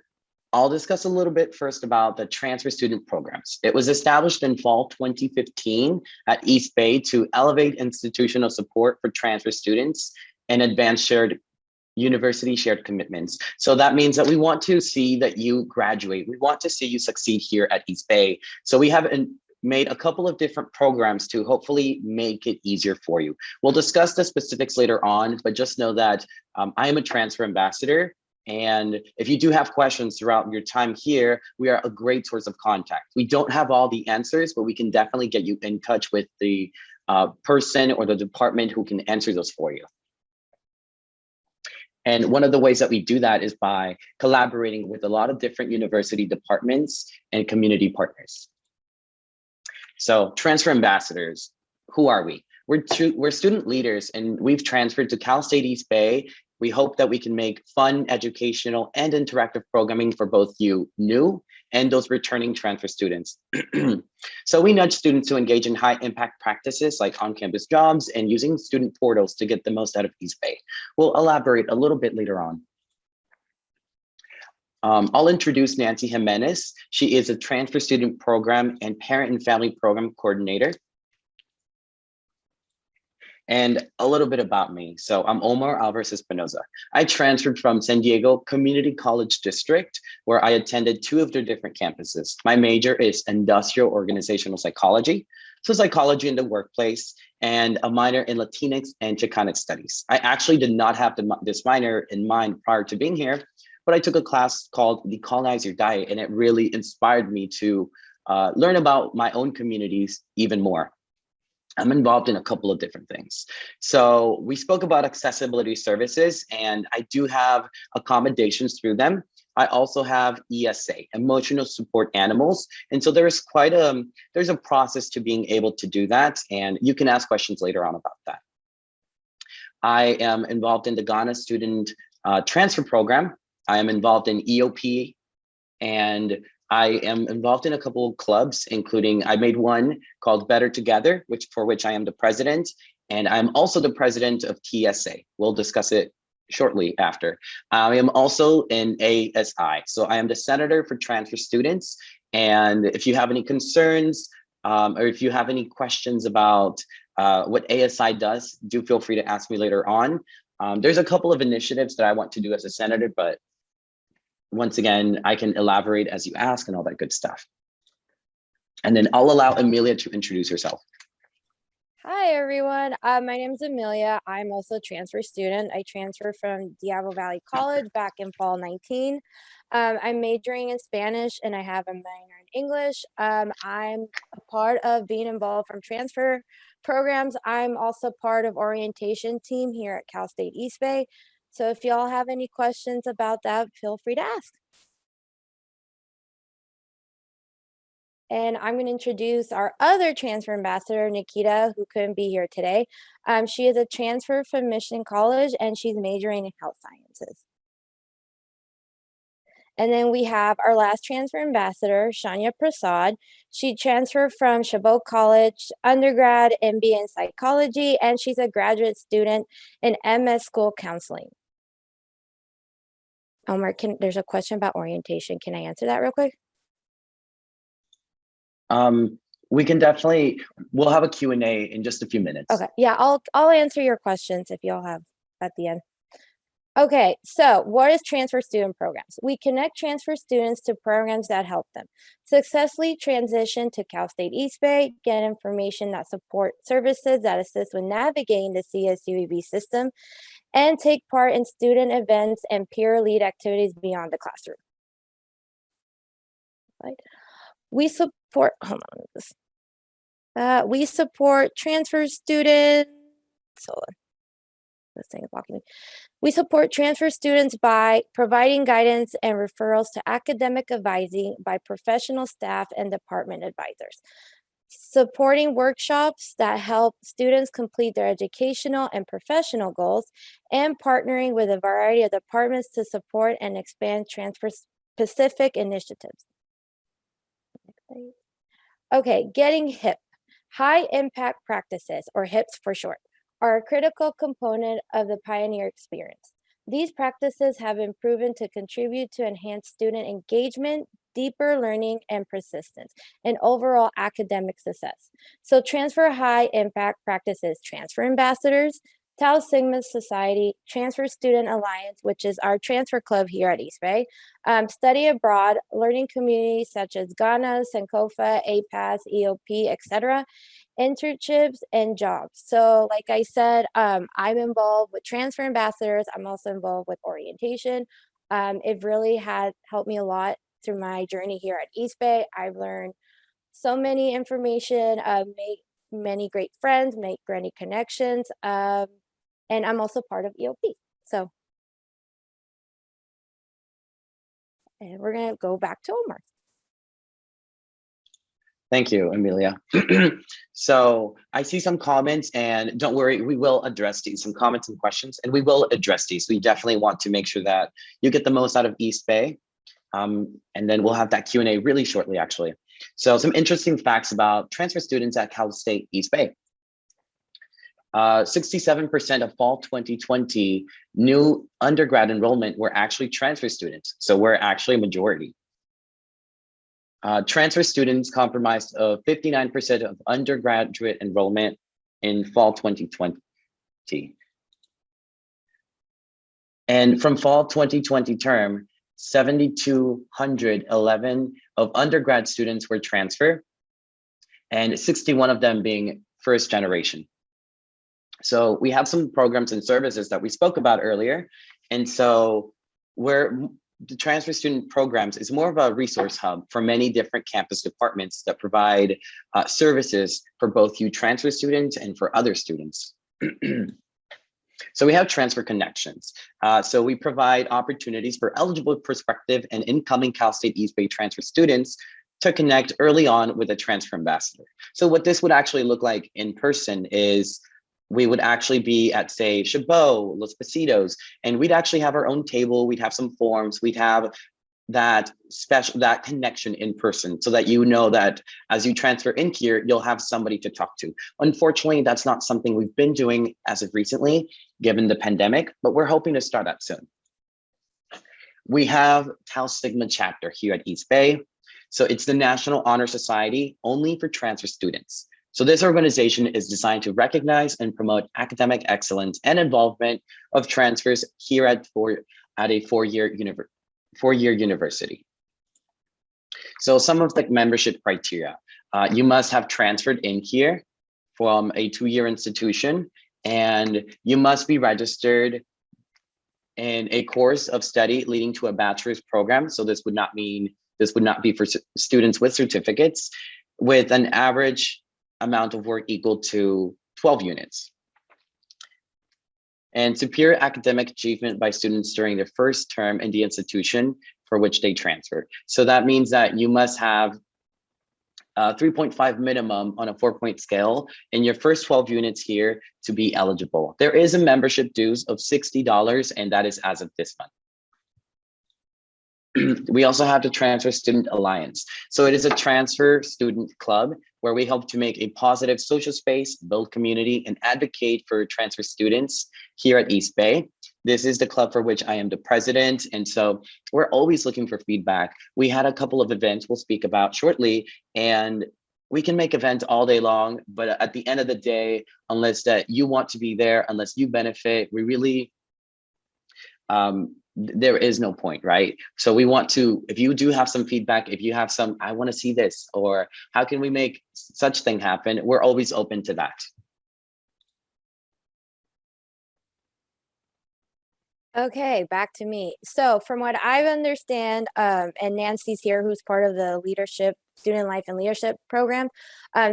I'll discuss a little bit first about the transfer student programs. It was established in fall 2015 at East Bay to elevate institutional support for transfer students and advance university shared commitments. So that means that we want to see that you graduate. We want to see you succeed here at East Bay. So we have made a couple of different programs to hopefully make it easier for you. We'll discuss the specifics later on, but just know that I am a transfer ambassador. And if you do have questions throughout your time here, we are a great source of contact. We don't have all the answers, but we can definitely get you in touch with the person or the department who can answer those for you. And one of the ways that we do that is by collaborating with a lot of different university departments and community partners. So transfer ambassadors, who are we? We're student leaders and we've transferred to Cal State East Bay. We hope that we can make fun, educational, and interactive programming for both you new and those returning transfer students. So we nudge students to engage in high impact practices like on-campus jobs and using student portals to get the most out of East Bay. We'll elaborate a little bit later on. I'll introduce Nancy Jimenez. She is a transfer student program and parent and family program coordinator. And a little bit about me. So I'm Omar Alves Espinosa. I transferred from San Diego Community College District, where I attended 2 of their different campuses. My major is industrial organizational psychology, so psychology in the workplace, and a minor in Latinx and Chicanic studies. I actually did not have this minor in mind prior to being here, but I took a class called the Colonize Your Diet, and it really inspired me to learn about my own communities even more. I'm involved in a couple of different things. So we spoke about accessibility services, and I do have accommodations through them. I also have ESA, emotional support animals. And so there's there's a process to being able to do that. And you can ask questions later on about that. I am involved in the Ghana Student Transfer Program. I am involved in EOP, and I am involved in a couple of clubs, including I made one called Better Together, for which I am the president. And I'm also the president of TSA. We'll discuss it shortly after. I am also in ASI. So I am the senator for transfer students. And if you have any concerns or if you have any questions about what ASI does, do feel free to ask me later on. There's a couple of initiatives that I want to do as a senator, but once again, I can elaborate as you ask and all that good stuff. And then I'll allow Amelia to introduce herself. Hi, everyone. My name is Amelia. I'm also a transfer student. I transferred from Diablo Valley College back in fall 19. I'm majoring in Spanish and I have a minor in English. I'm a part of being involved from transfer programs. I'm also part of orientation team here at Cal State East Bay. So if y'all have any questions about that, feel free to ask. And I'm going to introduce our other transfer ambassador, Nikita, who couldn't be here today. She is a transfer from Mission College and she's majoring in health sciences. And then we have our last transfer ambassador, Shawnyaprasad. She transferred from Chabot College, undergrad, MBA in psychology, and she's a graduate student in MS School Counseling. Omar, there's a question about orientation. Can I answer that real quick? We can definitely, we'll have a Q&A in just a few minutes. Okay, yeah, I'll answer your questions if y'all have at the end. Okay, so what is transfer student programs? We connect transfer students to programs that help them successfully transition to Cal State East Bay, get information that support services that assist with navigating the CSUEB system, and take part in student events and peer lead activities beyond the classroom. Right. We support, hold on, we support transfer students. Hold on. This thing is blocking me. We support transfer students by providing guidance and referrals to academic advising by professional staff and department advisors. Supporting workshops that help students complete their educational and professional goals, and partnering with a variety of departments to support and expand transfer-specific initiatives. Okay, getting hip. High impact practices, or HIPs for short, are a critical component of the pioneer experience. These practices have been proven to contribute to enhanced student engagement, deeper learning, and persistence, and overall academic success. So transfer high impact practices, transfer ambassadors, Tau Sigma Society, Transfer Student Alliance, which is our transfer club here at East Bay, study abroad, learning communities such as Ghana, Sankofa, APAS, EOP, etc., internships, and jobs. So like I said, I'm involved with transfer ambassadors. I'm also involved with orientation. It really has helped me a lot through my journey here at East Bay. I've learned so many information, made many great friends, make many connections, and I'm also part of EOP. So, and we're gonna go back to Omar. Thank you, Amelia. So I see some comments, and don't worry, we will address these, some comments and questions, and we will address these. We definitely want to make sure that you get the most out of East Bay. And then we'll have that Q&A really shortly, actually. So some interesting facts about transfer students at Cal State East Bay. 67% of fall 2020 new undergrad enrollment were actually transfer students. So we're actually a majority. Transfer students comprised of 59% of undergraduate enrollment in fall 2020. And from fall 2020 term, 7,211 of undergrad students were transfer, and 61 of them being first generation. So we have some programs and services that we spoke about earlier. And so the transfer student programs is more of a resource hub for many different campus departments that provide services for both you transfer students and for other students. So we have transfer connections. So we provide opportunities for eligible prospective and incoming Cal State East Bay transfer students to connect early on with a transfer ambassador. So what this would actually look like in person is we would actually be at, say, Chabot, Los Pasitos, and we'd actually have our own table. We'd have some forms. We'd have that connection in person so that you know that as you transfer in here, you'll have somebody to talk to. Unfortunately, that's not something we've been doing as of recently, given the pandemic, but we're hoping to start that soon. We have Tau Sigma chapter here at East Bay. So it's the National Honor Society only for transfer students. So this organization is designed to recognize and promote academic excellence and involvement of transfers here at a four-year university. So some of the membership criteria, you must have transferred in here from a 2-year institution, and you must be registered in a course of study leading to a bachelor's program. So this would not be for students with certificates with an average amount of work equal to 12 units. And superior academic achievement by students during their first term in the institution for which they transfer. So that means that you must have 3.5 minimum on a 4-point scale in your first 12 units here to be eligible. There is a membership dues of $60, and that is as of this month. We also have the Transfer Student Alliance. So it is a transfer student club where we hope to make a positive social space, build community, and advocate for transfer students here at East Bay. This is the club for which I am the president. And so we're always looking for feedback. We had a couple of events we'll speak about shortly, and we can make events all day long, but at the end of the day, unless that you want to be there, unless you benefit, we really, there is no point, right? So we want to, if you do have some feedback, if you have some, I want to see this, or how can we make such thing happen? We're always open to that. Okay, back to me. So from what I understand, and Nancy's here, who's part of the leadership, student life and leadership program,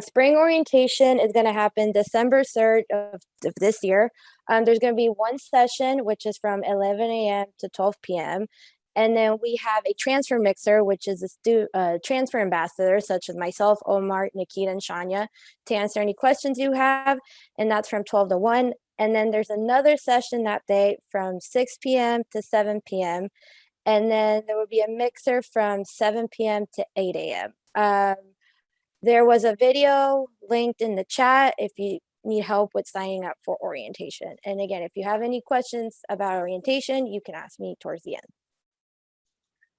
spring orientation is going to happen December 3rd of this year. There's going to be one session, which is from 11 a.m. to 12 p.m. And then we have a transfer mixer, which is a transfer ambassador, such as myself, Omar, Nikita, and Shawnya, to answer any questions you have. And that's from 12 to 1. And then there's another session that day from 6 p.m. to 7 p.m. And then there will be a mixer from 7 p.m. to 8 a.m. There was a video linked in the chat if you need help with signing up for orientation. And again, if you have any questions about orientation, you can ask me towards the end.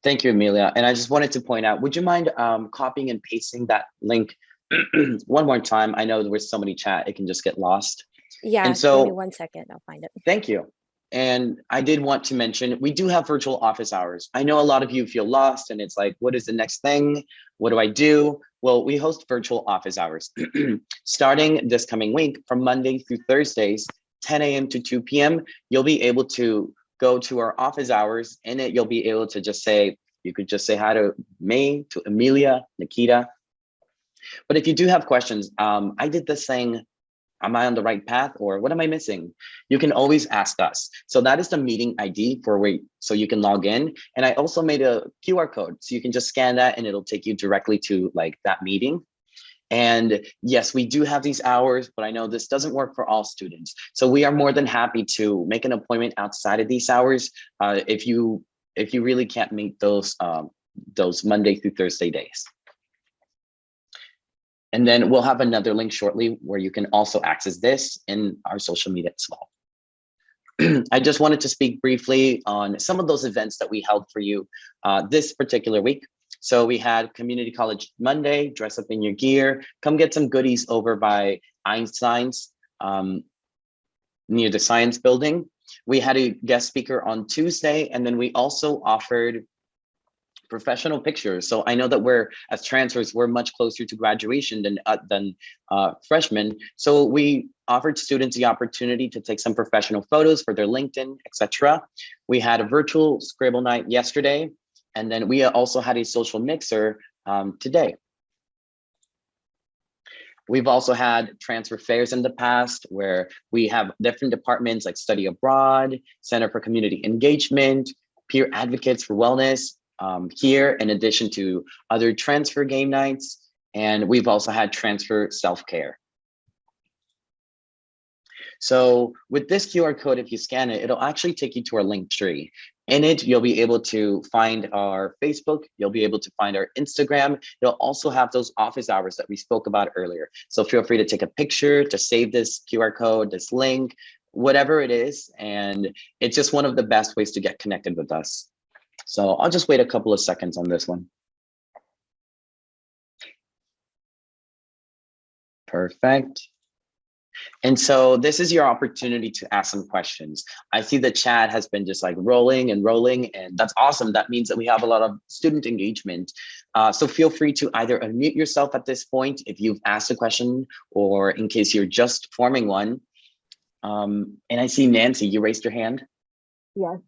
Thank you, Amelia. And I just wanted to point out, would you mind copying and pasting that link one more time? I know there was so many chat, it can just get lost. Yeah, and so, give me 1 second, I'll find it. Thank you. And I did want to mention, we do have virtual office hours. I know a lot of you feel lost and it's like, what is the next thing? What do I do? Well, we host virtual office hours starting this coming week from Monday through Thursdays, 10 a.m. to 2 p.m. You'll be able to go to our office hours. In it, you'll be able to just say, you could just say hi to me, to Amelia, Nikita. But if you do have questions, I did this thing, am I on the right path or what am I missing? You can always ask us. So that is the meeting ID so you can log in. And I also made a QR code. So you can just scan that and it'll take you directly to like that meeting. And yes, we do have these hours, but I know this doesn't work for all students. So we are more than happy to make an appointment outside of these hours if you really can't meet those Monday through Thursday days. And then we'll have another link shortly where you can also access this in our social media as well. I just wanted to speak briefly on some of those events that we held for you this particular week. So we had Community College Monday, dress up in your gear, come get some goodies over by Einstein's near the Science Building. We had a guest speaker on Tuesday, and then we also offered professional pictures. So I know that as transfers, we're much closer to graduation than freshmen. So we offered students the opportunity to take some professional photos for their LinkedIn, etc. We had a virtual Scribble night yesterday, and then we also had a social mixer today. We've also had transfer fairs in the past where we have different departments like Study Abroad, Center for Community Engagement, Peer Advocates for Wellness here, in addition to other transfer game nights. And we've also had transfer self-care. So with this QR code, if you scan it, it'll actually take you to our link tree. In it, you'll be able to find our Facebook, you'll be able to find our Instagram. It'll also have those office hours that we spoke about earlier. So feel free to take a picture, to save this QR code, this link, whatever it is. And it's just one of the best ways to get connected with us. So I'll just wait a couple of seconds on this one. Perfect. And so this is your opportunity to ask some questions. I see the chat has been just like rolling, and that's awesome. That means that we have a lot of student engagement. So feel free to either unmute yourself at this point if you've asked a question, or in case you're just forming one. And I see Nancy, you raised your hand. Yes.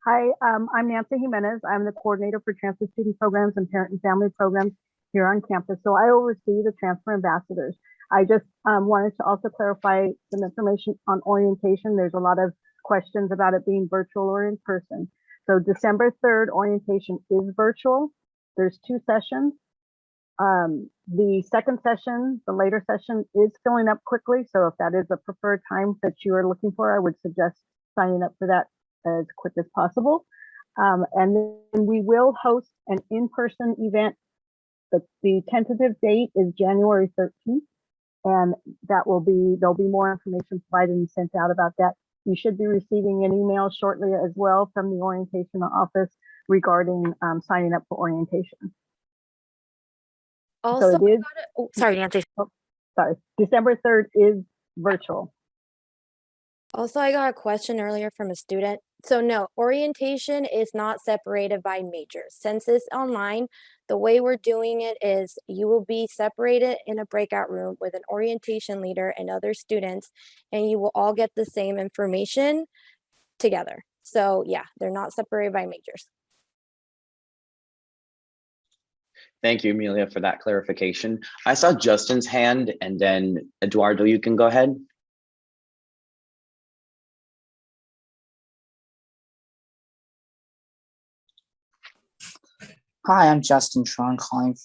Hi, I'm Nancy Jimenez. I'm the coordinator for transfer student programs and parent and family programs here on campus. So I oversee the transfer ambassadors. I just wanted to also clarify some information on orientation. There's a lot of questions about it being virtual or in person. So December 3rd, orientation is virtual. There's 2 sessions. The second session, the later session, is filling up quickly. So if that is a preferred time that you are looking for, I would suggest signing up for that as quick as possible. And then we will host an in-person event. The tentative date is January 13th. And there'll be more information provided and sent out about that. You should be receiving an email shortly as well from the orientation office regarding signing up for orientation. Also, so it is, sorry, Nancy. Sorry, December 3rd is virtual. Also, I got a question earlier from a student. So no, orientation is not separated by majors. Since it's online, the way we're doing it is you will be separated in a breakout room with an orientation leader and other students, and you will all get the same information together. So yeah, they're not separated by majors. Thank you, Amelia, for that clarification. I saw Justin's hand, and then Eduardo, you can go ahead. Hi, I'm Justin Tron, calling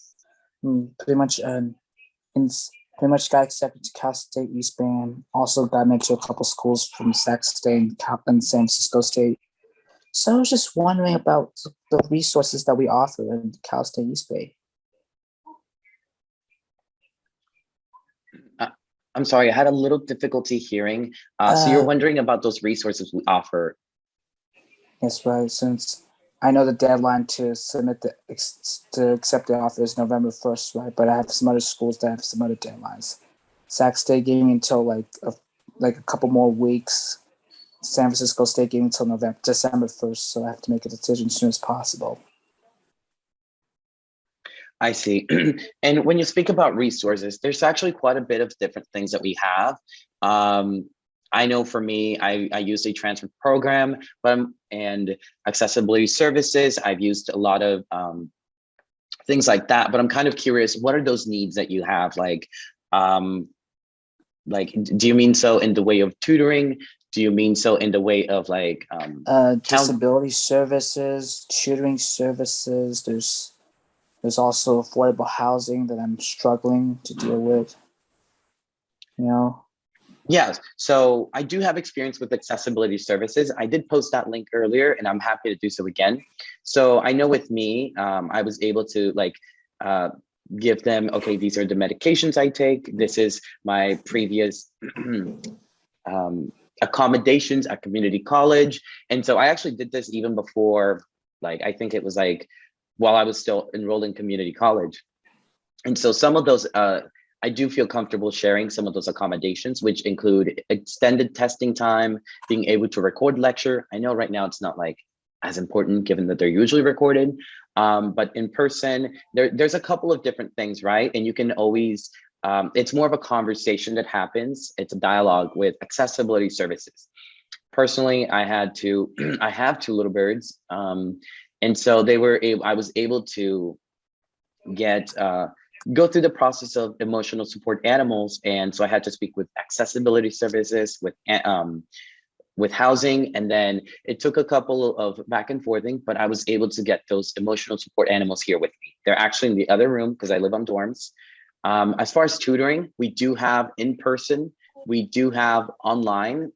pretty much got accepted to Cal State East Bay, and also got into a couple schools from Sac State and San Francisco State. So I was just wondering about the resources that we offer in Cal State East Bay. I'm sorry, I had a little difficulty hearing. So you're wondering about those resources we offer. That's right, since I know the deadline to submit to accept the offer is November 1st, right? But I have some other schools that have some other deadlines. Sac State gave me until like a couple more weeks. San Francisco State gave me until December 1st, so I have to make a decision as soon as possible. I see. And when you speak about resources, there's actually quite a bit of different things that we have. I know for me, I used a transfer program, and accessibility services. I've used a lot of things like that, but I'm kind of curious, what are those needs that you have? Like, do you mean so in the way of tutoring? Do you mean so in the way of like disability services, tutoring services? There's also affordable housing that I'm struggling to deal with. You know. Yes, so I do have experience with accessibility services. I did post that link earlier, and I'm happy to do so again. So I know with me, I was able to give them, okay, these are the medications I take. This is my previous accommodations at community college. And so I actually did this even before, I think it was while I was still enrolled in community college. And so some of those, I do feel comfortable sharing some of those accommodations, which include extended testing time, being able to record lecture. I know right now it's not as important given that they're usually recorded, But in person, there's a couple of different things, right? And you can always, it's more of a conversation that happens. It's a dialogue with accessibility services. Personally, I have two little birds. And so I was able to go through the process of emotional support animals. And so I had to speak with accessibility services, with housing, and then it took a couple of back and forthing, but I was able to get those emotional support animals here with me. They're actually in the other room because I live on dorms. As far as tutoring, we do have in person, we do have online.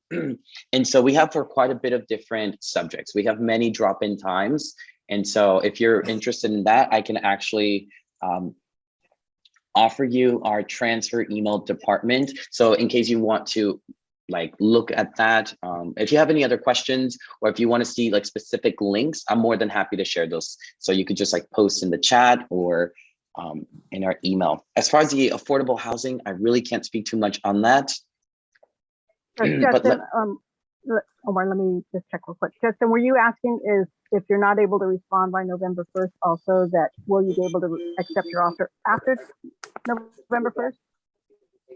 And so we have for quite a bit of different subjects. We have many drop-in times. And so if you're interested in that, I can actually offer you our transfer email department. So in case you want to look at that, if you have any other questions, or if you want to see specific links, I'm more than happy to share those. So you could just post in the chat or in our email. As far as the affordable housing, I really can't speak too much on that. Justin, Omar, let me just check real quick. Justin, were you asking if you're not able to respond by November 1st, also that will you be able to accept your offer after November 1st?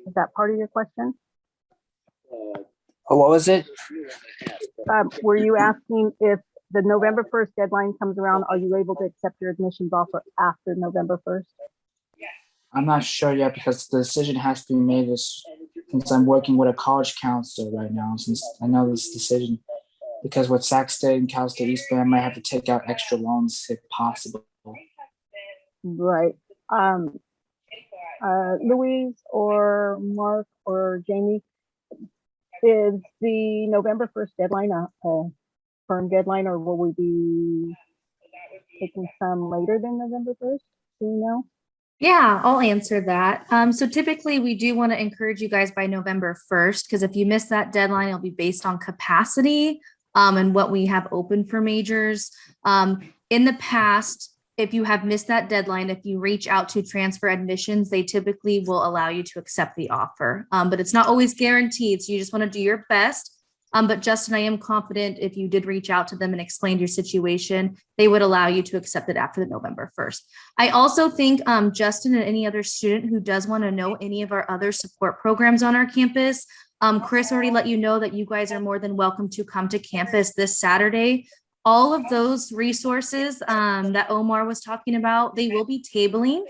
Is that part of your question? Oh, what was it? Were you asking if the November 1st deadline comes around, are you able to accept your admissions offer after November 1st? I'm not sure yet because the decision has to be made since I'm working with a college counselor right now, since I know this decision. Because with Sac State and Cal State East Bay, I might have to take out extra loans if possible. Right. Louise or Mark or Jamie, is the November 1st deadline a firm deadline, or will we be taking some later than November 1st? Do you know? Yeah, I'll answer that. So typically we do want to encourage you guys by November 1st, because if you miss that deadline, it'll be based on capacity and what we have open for majors. In the past, if you have missed that deadline, if you reach out to transfer admissions, they typically will allow you to accept the offer, but it's not always guaranteed. So you just want to do your best. But Justin, I am confident if you did reach out to them and explained your situation, they would allow you to accept it after the November 1st. I also think Justin and any other student who does want to know any of our other support programs on our campus, Chris already let you know that you guys are more than welcome to come to campus this Saturday. All of those resources that Omar was talking about, they will be tabling.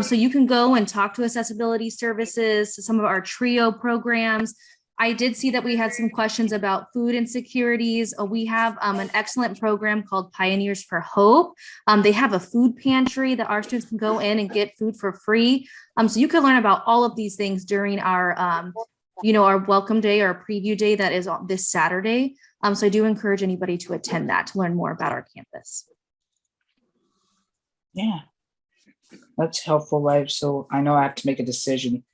So you can go and talk to accessibility services, some of our TRIO programs. I did see that we had some questions about food insecurities. We have an excellent program called Pioneers for Hope. They have a food pantry that our students can go in and get food for free. So you can learn about all of these things during our, our welcome day or preview day that is on this Saturday. So I do encourage anybody to attend that to learn more about our campus. Yeah, that's helpful, right? So I know I have to make a decision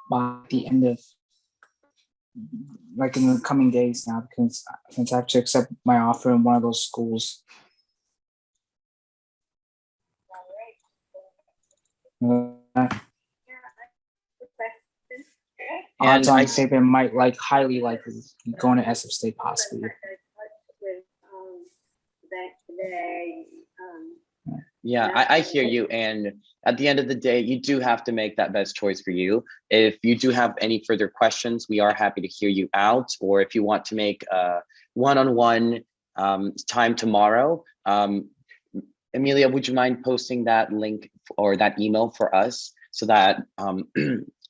by the end of, in the coming days now, because I have to accept my offer in one of those schools. Odds on paper might highly likely going to SF State possibly. Yeah, I hear you. And at the end of the day, you do have to make that best choice for you. If you do have any further questions, we are happy to hear you out. Or if you want to make a one-on-one time tomorrow, Amelia, would you mind posting that link or that email for us so that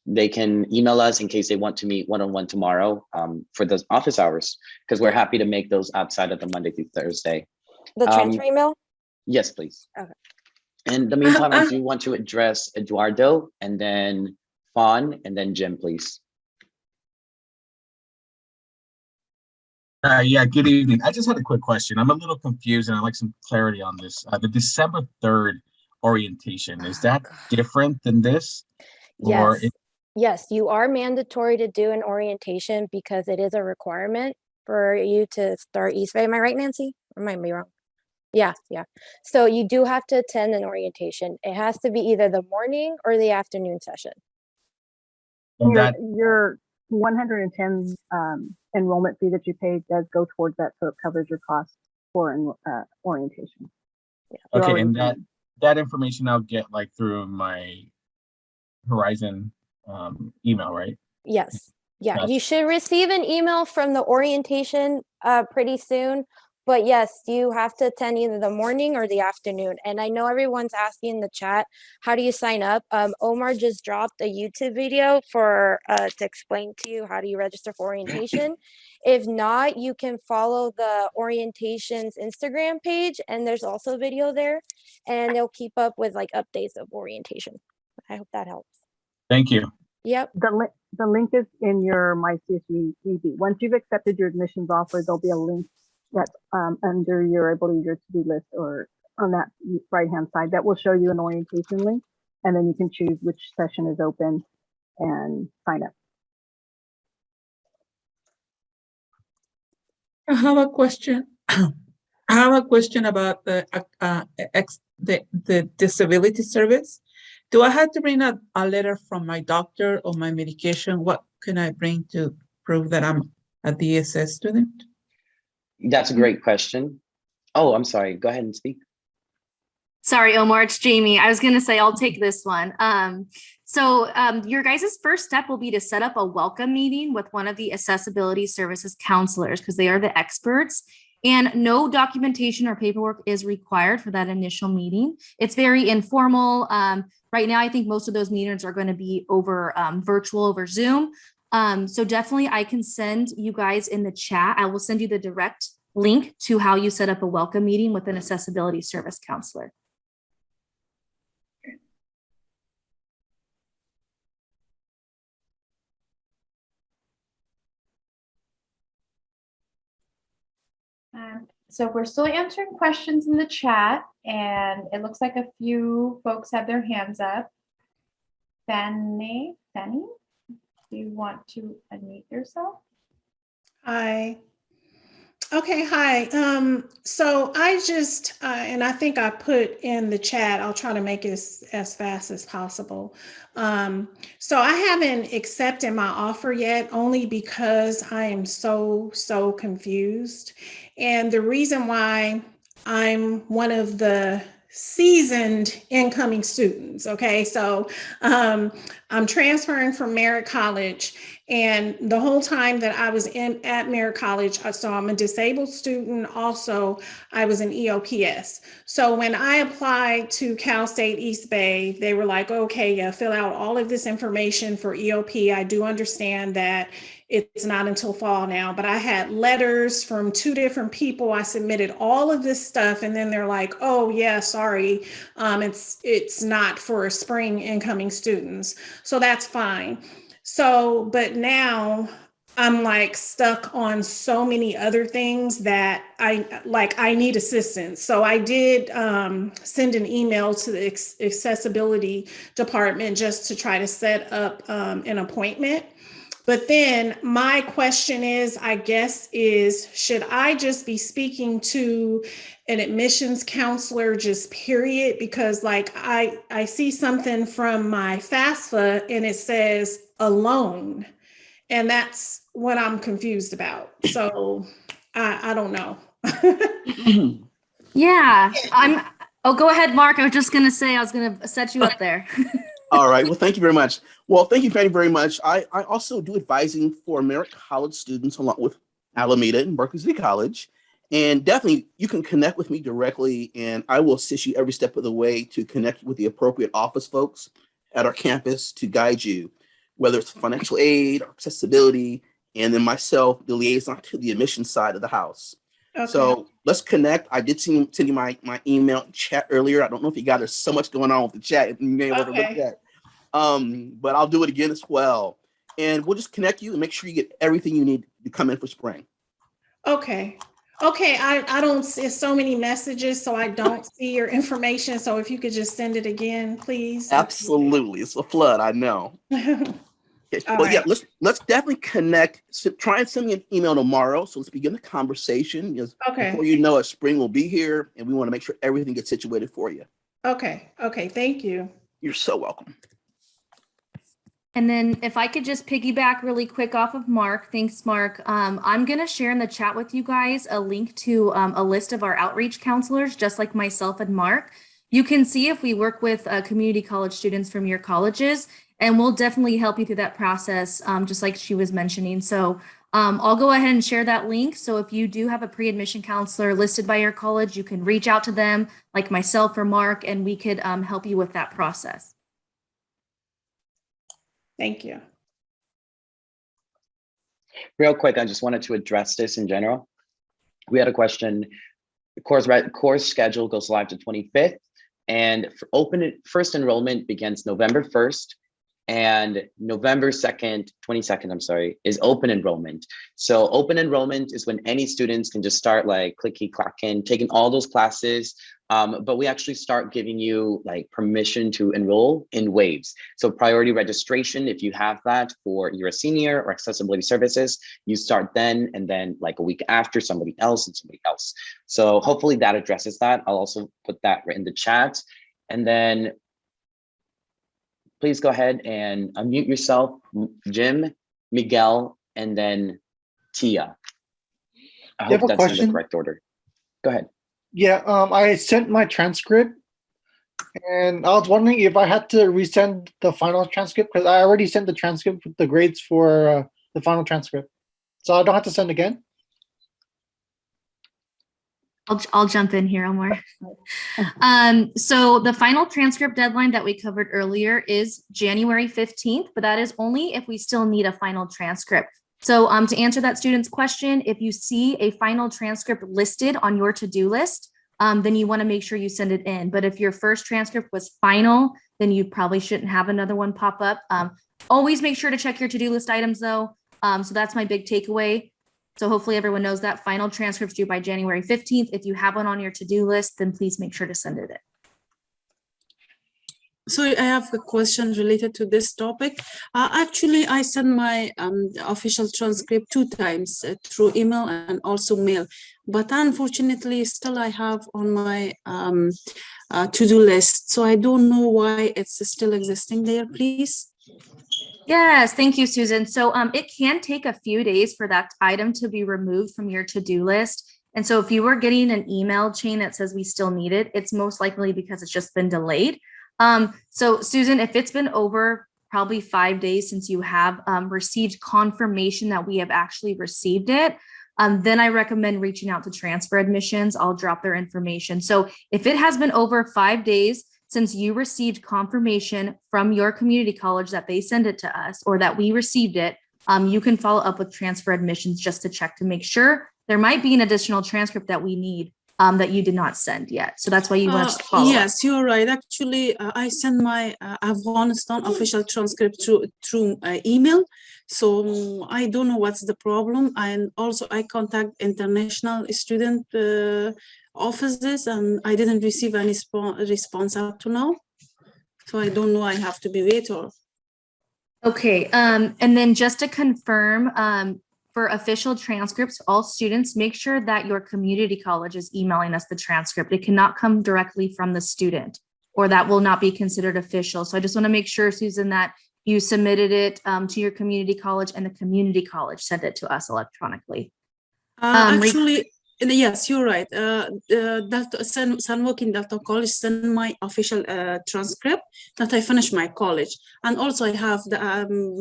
they can email us in case they want to meet one-on-one tomorrow for those office hours? Because we're happy to make those outside of the Monday through Thursday. The transfer email? Yes, please. Okay. In the meantime, I do want to address Eduardo and then Fawn and then Jim, please. Yeah, good evening. I just had a quick question. I'm a little confused and I'd like some clarity on this. The December 3rd orientation, is that different than this? Yes. Yes, you are mandatory to do an orientation because it is a requirement for you to start East Bay. Am I right, Nancy? Or am I wrong? Yeah. So you do have to attend an orientation. It has to be either the morning or the afternoon session. Your 110 enrollment fee that you paid does go towards that, so it covers your costs for orientation. You're Okay, already and submitted. that information I'll get like through my Horizon email, right? Yes. Yeah, you Gotcha. should receive an email from the orientation pretty soon. But yes, you have to attend either the morning or the afternoon. And I know everyone's asking in the chat, how do you sign up? Omar just dropped a YouTube video for to explain to you how do you register for orientation. If not, you can follow the orientation's Instagram page, and there's also a video there, and they'll keep up with like updates of orientation. I hope that helps. Thank you. Yep. The link is in your MyCSUEB. Once you've accepted your admissions offer, there'll be a link that's under your ability your to-do list or on that right-hand side that will show you an orientation link, and then you can choose which session is open and sign up. I have a question. I have a question about the disability service. Do I have to bring a letter from my doctor or my medication? What can I bring to prove that I'm a DSS student? That's a great question. Oh, I'm sorry. Go ahead and speak. Sorry, Omar, it's Jamie. I was going to say, I'll take this one. Your guys' first step will be to set up a welcome meeting with one of the accessibility services counselors, because they are the experts, and no documentation or paperwork is required for that initial meeting. It's very informal. Right now, I think most of those meetings are going to be over virtual, over Zoom. So definitely I can send you guys in the chat. I will send you the direct link to how you set up a welcome meeting with an accessibility service counselor. So we're still answering questions in the chat, and it looks like a few folks have their hands up. Fanny, do you want to unmute yourself? Hi. Okay, hi. So I just, and I think I put in the chat, I'll try to make it as fast as possible. So I haven't accepted my offer yet, only because I am so confused. And the reason why I'm one of the seasoned incoming students, okay? So I'm transferring from Merritt College, and the whole time that I was at Merritt College, so I'm a disabled student. Also, I was an EOPS. So when I applied to Cal State East Bay, they were like, okay, yeah, fill out all of this information for EOP. I do understand that it's not until fall now, but I had letters from 2 different people. I submitted all of this stuff, and then they're like, oh yeah, sorry, it's not for spring incoming students. So that's fine. So, but now I'm like stuck on so many other things that I need assistance. So I did send an email to the accessibility department just to try to set up an appointment. But then my question is, I guess, should I just be speaking to an admissions counselor, just period? Because like I see something from my FAFSA and it says alone, and that's what I'm confused about. So I don't know. Yeah, go ahead, Mark. I was just going to say, I was going to set you up there. All right. Well, thank you very much. Well, thank you very much. I also do advising for Merritt College students along with Alameda and Berkeley City College. And definitely you can connect with me directly, and I will assist you every step of the way to connect with the appropriate office folks at our campus to guide you, whether it's financial aid or accessibility, and then myself, the liaison to the admissions side of the house. Okay. So let's connect. I did send you my email chat earlier. I don't know if you got, there's so much going on with the chat. You may have overlooked that. But I'll do it again as well. And we'll just connect you and make sure you get everything you need to come in for spring. Okay. Okay, I don't see so many messages, so I don't see your information. So if you could just send it again, please. Absolutely. It's a flood, I know. Okay. Well, yeah, let's definitely connect. So try and send me an email tomorrow. So let's begin the conversation. Okay. Before you know it, spring will be here, and we want to make sure everything gets situated for you. Okay. Okay. Thank you. You're so welcome. And then if I could just piggyback really quick off of Mark, thanks, Mark. I'm going to share in the chat with you guys a link to a list of our outreach counselors, just like myself and Mark. You can see if we work with community college students from your colleges, and we'll definitely help you through that process, just like she was mentioning. So I'll go ahead and share that link. So if you do have a pre-admission counselor listed by your college, you can reach out to them like myself or Mark, and we could help you with that process. Thank you. Real quick, I just wanted to address this in general. We had a question. The course schedule goes live to 25th, and for first enrollment begins November 1st, and November 22nd, I'm sorry, is open enrollment. So open enrollment is when any students can just start like clicky clacking, taking all those classes. But we actually start giving you like permission to enroll in waves. So priority registration, if you have that for you're a senior or accessibility services, you start then, and then like a week after somebody else and somebody else. So hopefully that addresses that. I'll also put that right in the chat. And then please go ahead and unmute yourself, Jim, Miguel, and then Tia. I hope that's in the correct order. Go ahead. Yeah, I sent my transcript, and I was wondering if I had to resend the final transcript, because I already sent the transcript with the grades for the final transcript. So I don't have to send again? I'll jump in here, Omar. So the final transcript deadline that we covered earlier is January 15th, but that is only if we still need a final transcript. So to answer that student's question, if you see a final transcript listed on your to-do list, then you want to make sure you send it in. But if your first transcript was final, then you probably shouldn't have another one pop up. Always make sure to check your to-do list items though. So that's my big takeaway. So hopefully everyone knows that final transcripts due by January 15th. If you have one on your to-do list, then please make sure to send it in. Sorry, I have a question related to this topic. Actually, I sent my official transcript 2 times through email and also mail. But unfortunately, still I have on my to-do list. So I don't know why it's still existing there, please. Yes, thank you, Susan. So it can take a few days for that item to be removed from your to-do list. And so if you were getting an email chain that says we still need it, it's most likely because it's just been delayed. So Susan, if it's been over probably 5 days since you have received confirmation that we have actually received it, then I recommend reaching out to transfer admissions. I'll drop their information. So if it has been over 5 days since you received confirmation from your community college that they send it to us or that we received it, you can follow up with transfer admissions just to check to make sure. There might be an additional transcript that we need that you did not send yet. So that's why you want to follow Yes, up. you're right. Actually, I sent my Afghanistan official transcript through email. So I don't know what's the problem. And also I contact international student offices, and I didn't receive any response up to now. So I don't know, I have to be wait or. Okay, and then just to confirm, for official transcripts, all students, make sure that your community college is emailing us the transcript. It cannot come directly from the student, or that will not be considered official. So I just want to make sure, Susan, that you submitted it to your community college and the community college sent it to us electronically. Actually, yes, you're right. San Joaquin Delta College sent my official transcript that I finished my college, and also I have the,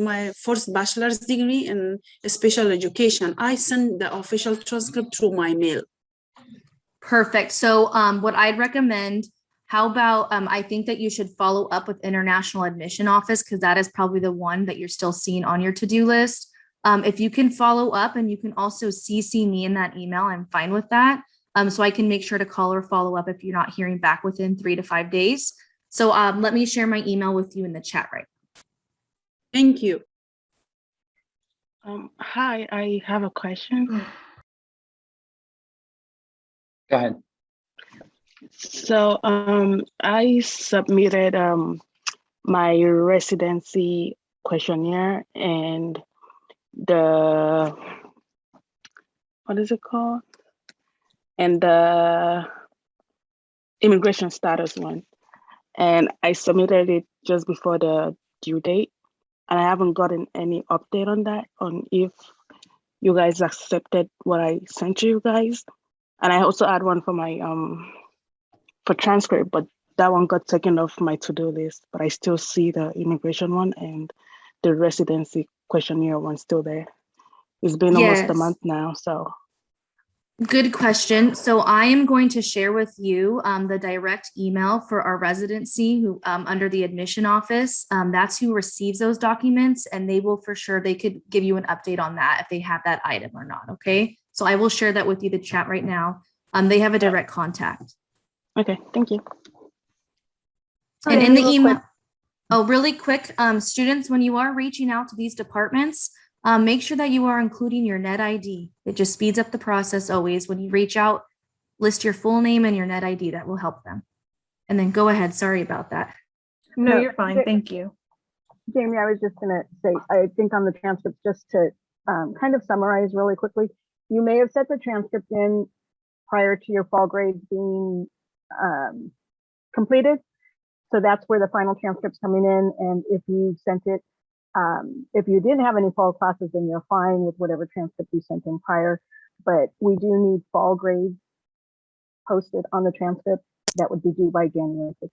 my first bachelor's degree in special education. I sent the official transcript through my mail. Perfect. So what I'd recommend, how about I think that you should follow up with International Admission Office, because that is probably the one that you're still seeing on your to-do list. If you can follow up, and you can also CC me in that email, I'm fine with that. So I can make sure to call or follow up if you're not hearing back within 3 to 5 days. So let me share my email with you in the chat right now. Thank you. Hi, I have a question. Go ahead. So I submitted my residency questionnaire and the, what is it called? And the immigration status one. And I submitted it just before the due date. and I haven't gotten any update on that, on if you guys accepted what I sent you guys. And I also had one for my for transcript, but that one got taken off my to-do list. But I still see the immigration one and the residency questionnaire one still there. It's been almost a Yes. month now, so. Good question. So I am going to share with you the direct email for our residency who under the admission office. That's who receives those documents, and they will for sure, they could give you an update on that if they have that item or not. Okay. So I will share that with you, the chat right now. They have a direct contact. Okay, thank you. And in the email, really quick, students, when you are reaching out to these departments, make sure that you are including your net ID. It just speeds up the process always. When you reach out, list your full name and your net ID. That will help them. And then go ahead. Sorry about that. No, you're fine. Thank you. Jamie, I was just going to say, I think on the transcript, just to kind of summarize really quickly, you may have set the transcript in prior to your fall grades being completed. So that's where the final transcript's coming in. And if you sent it, if you didn't have any fall classes, then you're fine with whatever transcript you sent in prior. But we do need fall grades posted on the transcript. That would be due by January 15th.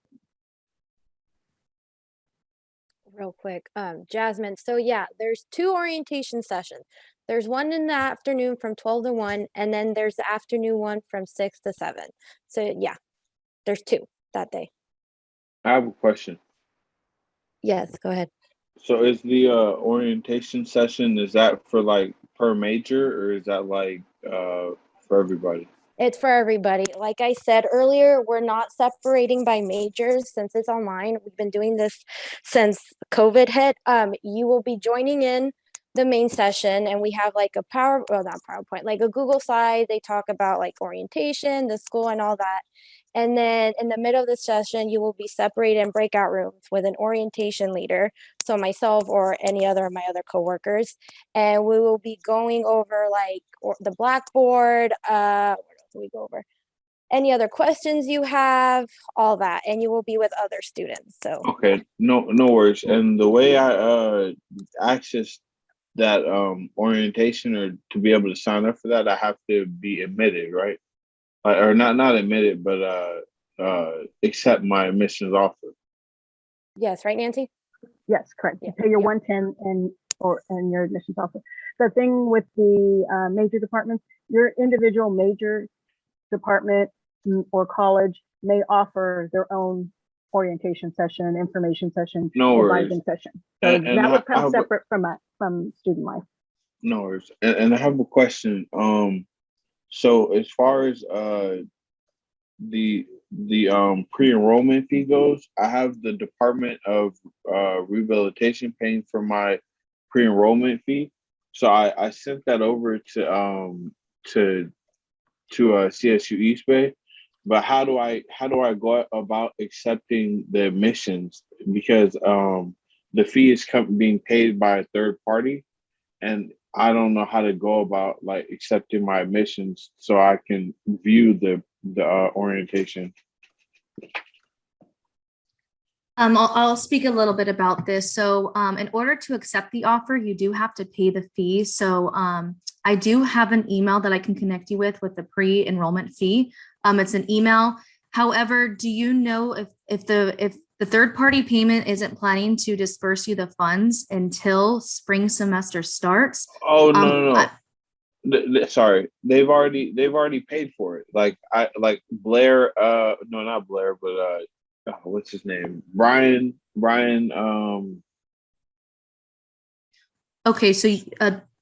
Real quick, Jasmine. So yeah, there's 2 orientation sessions. There's one in the afternoon from 12 to 1, and then there's the afternoon one from 6 to 7. So yeah, there's 2 that day. I have a question. Yes, go ahead. So is the orientation session, is that for like per major, or is that like for everybody? It's for everybody. Like I said earlier, we're not separating by majors since it's online. We've been doing this since COVID hit. You will be joining in the main session, and we have like not PowerPoint, like a Google slide. They talk about like orientation, the school, and all that. And then in the middle of the session, you will be separated in breakout rooms with an orientation leader. So myself or any other of my other coworkers. And we will be going over like the Blackboard, what else do we go over? Any other questions you have, all that. And you will be with other students. So Okay, no worries. And the way I access that orientation, or to be able to sign up for that, I have to be admitted, right? Or not admitted, but accept my admissions offer. yes, right, Nancy? Yes, correct. You pay your 110 and your admissions offer. The thing with the major departments, your individual major department or college may offer their own orientation session, information session, advising session. So that would come separate from student life. No worries. And I have a question. So as far as the pre-enrollment fee goes, I have the Department of Rehabilitation paying for my pre-enrollment fee. So I sent that over to CSU East Bay. But how do I go about accepting the admissions? Because the fee is being paid by a third party, and I don't know how to go about like accepting my admissions so I can view the orientation. I'll speak a little bit about this. So in order to accept the offer, you do have to pay the fee. So I do have an email that I can connect you with the pre-enrollment fee. It's an email. However, do you know if the third party payment isn't planning to disperse you the funds until spring semester starts? Oh, no. Sorry, they've already paid for it. Like Blair, no, not Blair, but what's his name? Brian. Okay, so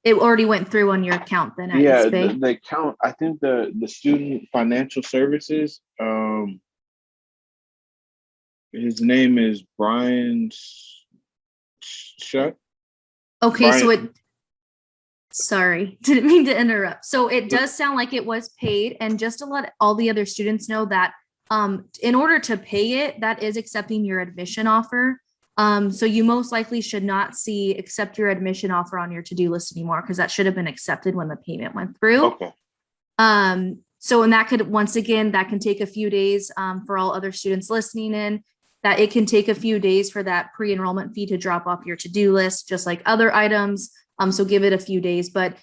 it already went through on your account then at East Bay? The account, I think the student financial services, his name is Brian Shutt. Okay, Brian. so sorry, didn't mean to interrupt. So it does sound like it was paid, and just to let all the other students know that in order to pay it, that is accepting your admission offer. So you most likely should not see accept your admission offer on your to-do list anymore, because that should have been accepted when the payment went through. Okay. So, and that could, once again, that can take a few days for all other students listening in. that it can take a few days for that pre-enrollment fee to drop off your to-do list, just like other items. So give it a few days, but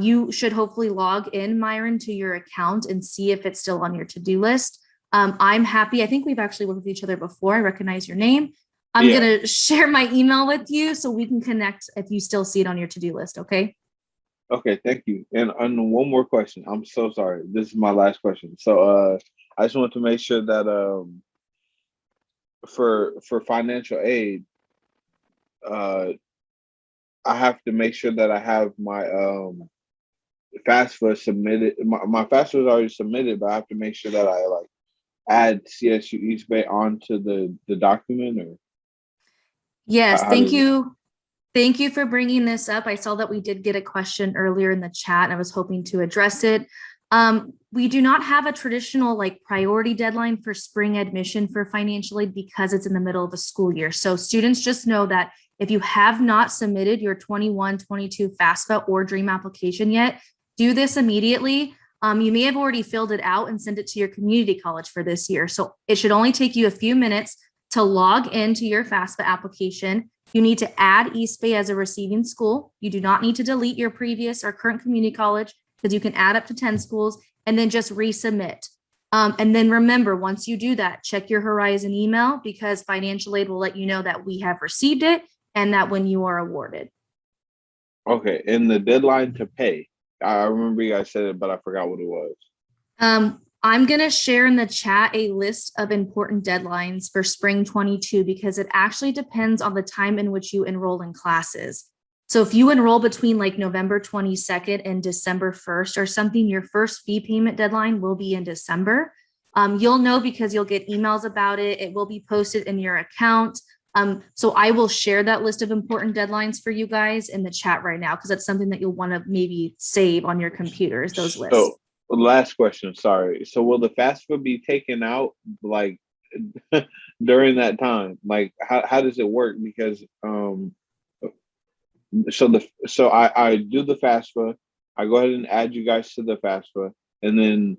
you should hopefully log in, Myron, to your account and see if it's still on your to-do list. I'm happy. I think we've actually worked with each other before. I recognize your name. I'm going to share my email with you so we can connect if you still see it on your to-do list. Okay. Okay. Thank you. And one more question. I'm so sorry. This is my last question. So I just want to make sure that for financial aid, I have to make sure that I have my FAFSA submitted. My FAFSA is already submitted, but I have to make sure that I like add CSU East Bay onto the document. Or yes, thank you. Thank you for bringing this up. I saw that we did get a question earlier in the chat, and I was hoping to address it. We do not have a traditional like priority deadline for spring admission for financial aid because it's in the middle of a school year. So students just know that if you have not submitted your 21-22 FAFSA or DREAM application yet, do this immediately. You may have already filled it out and sent it to your community college for this year. So it should only take you a few minutes to log into your FAFSA application. You need to add East Bay as a receiving school. You do not need to delete your previous or current community college because you can add up to 10 schools and then just resubmit. And then remember, once you do that, check your Horizon email because financial aid will let you know that we have received it and that when you are awarded. Okay. And the deadline to pay. I remember you guys said it, but I forgot what it was. I'm going to share in the chat a list of important deadlines for spring 22 because it actually depends on the time in which you enroll in classes. So if you enroll between like November 22nd and December 1st or something, your first fee payment deadline will be in December. You'll know because you'll get emails about it. It will be posted in your account. So I will share that list of important deadlines for you guys in the chat right now because that's something that you'll want to maybe save on your computers, those lists. So last question, sorry. So will the FAFSA be taken out like during that time? Like how does it work? Because so I do the FAFSA, I go ahead and add you guys to the FAFSA, and then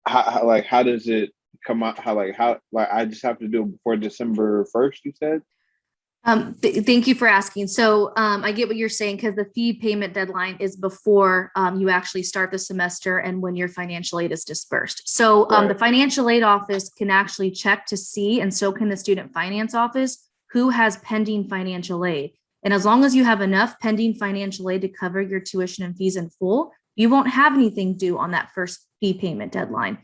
how does it come out? How I just have to do it before December 1st, you said? Thank you for asking. So I get what you're saying because the fee payment deadline is before you actually start the semester and when your financial aid is dispersed. So the financial aid office can actually check to see, and so can the student finance office, who has pending financial aid. And as long as you have enough pending financial aid to cover your tuition and fees in full, you won't have anything due on that first fee payment deadline.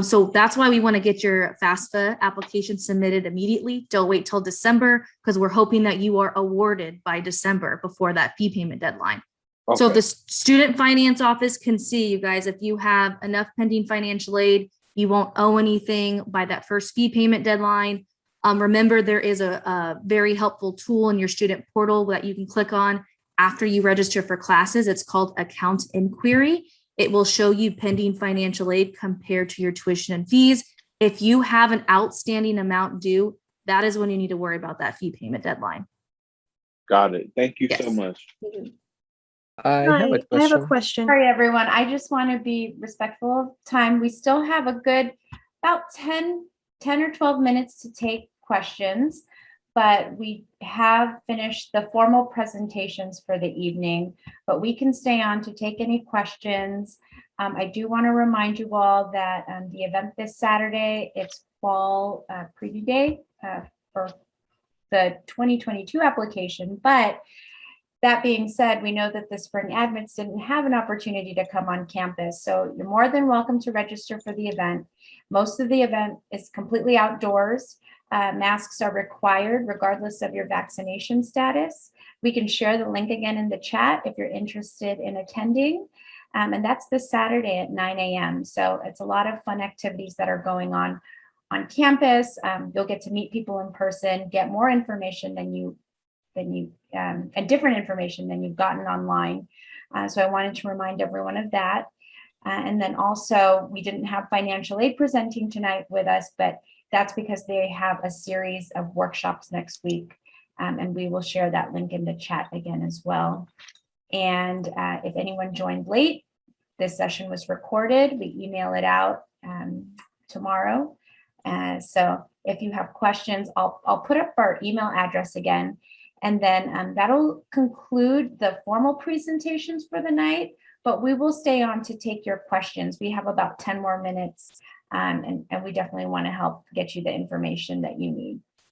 So that's why we want to get your FAFSA application submitted immediately. Don't wait till December because we're hoping that you are awarded by December before that fee payment deadline. Okay. So if the student finance office can see, you guys, if you have enough pending financial aid, you won't owe anything by that first fee payment deadline. Remember, there is a very helpful tool in your student portal that you can click on after you register for classes. It's called Account Inquiry. It will show you pending financial aid compared to your tuition and fees. If you have an outstanding amount due, that is when you need to worry about that fee payment deadline. Got it. Thank you so much. I have a question. Sorry, everyone. I just want to be respectful of time. We still have a good about 10 or 12 minutes to take questions, but we have finished the formal presentations for the evening, but we can stay on to take any questions. I do want to remind you all that the event this Saturday, it's fall preview day for the 2022 application. But that being said, we know that the spring admits didn't have an opportunity to come on campus. So you're more than welcome to register for the event. Most of the event is completely outdoors. Masks are required regardless of your vaccination status. We can share the link again in the chat if you're interested in attending. And that's this Saturday at 9 a.m. So it's a lot of fun activities that are going on campus. You'll get to meet people in person, get more information and different information than you've gotten online. So I wanted to remind everyone of that. And then also, we didn't have financial aid presenting tonight with us, but that's because they have a series of workshops next week. And we will share that link in the chat again as well. And if anyone joined late, this session was recorded. We email it out tomorrow. So If you have questions, I'll put up our email address again. And then that'll conclude the formal presentations for the night, but we will stay on to take your questions. We have about 10 more minutes, and we definitely want to help get you the information that you need.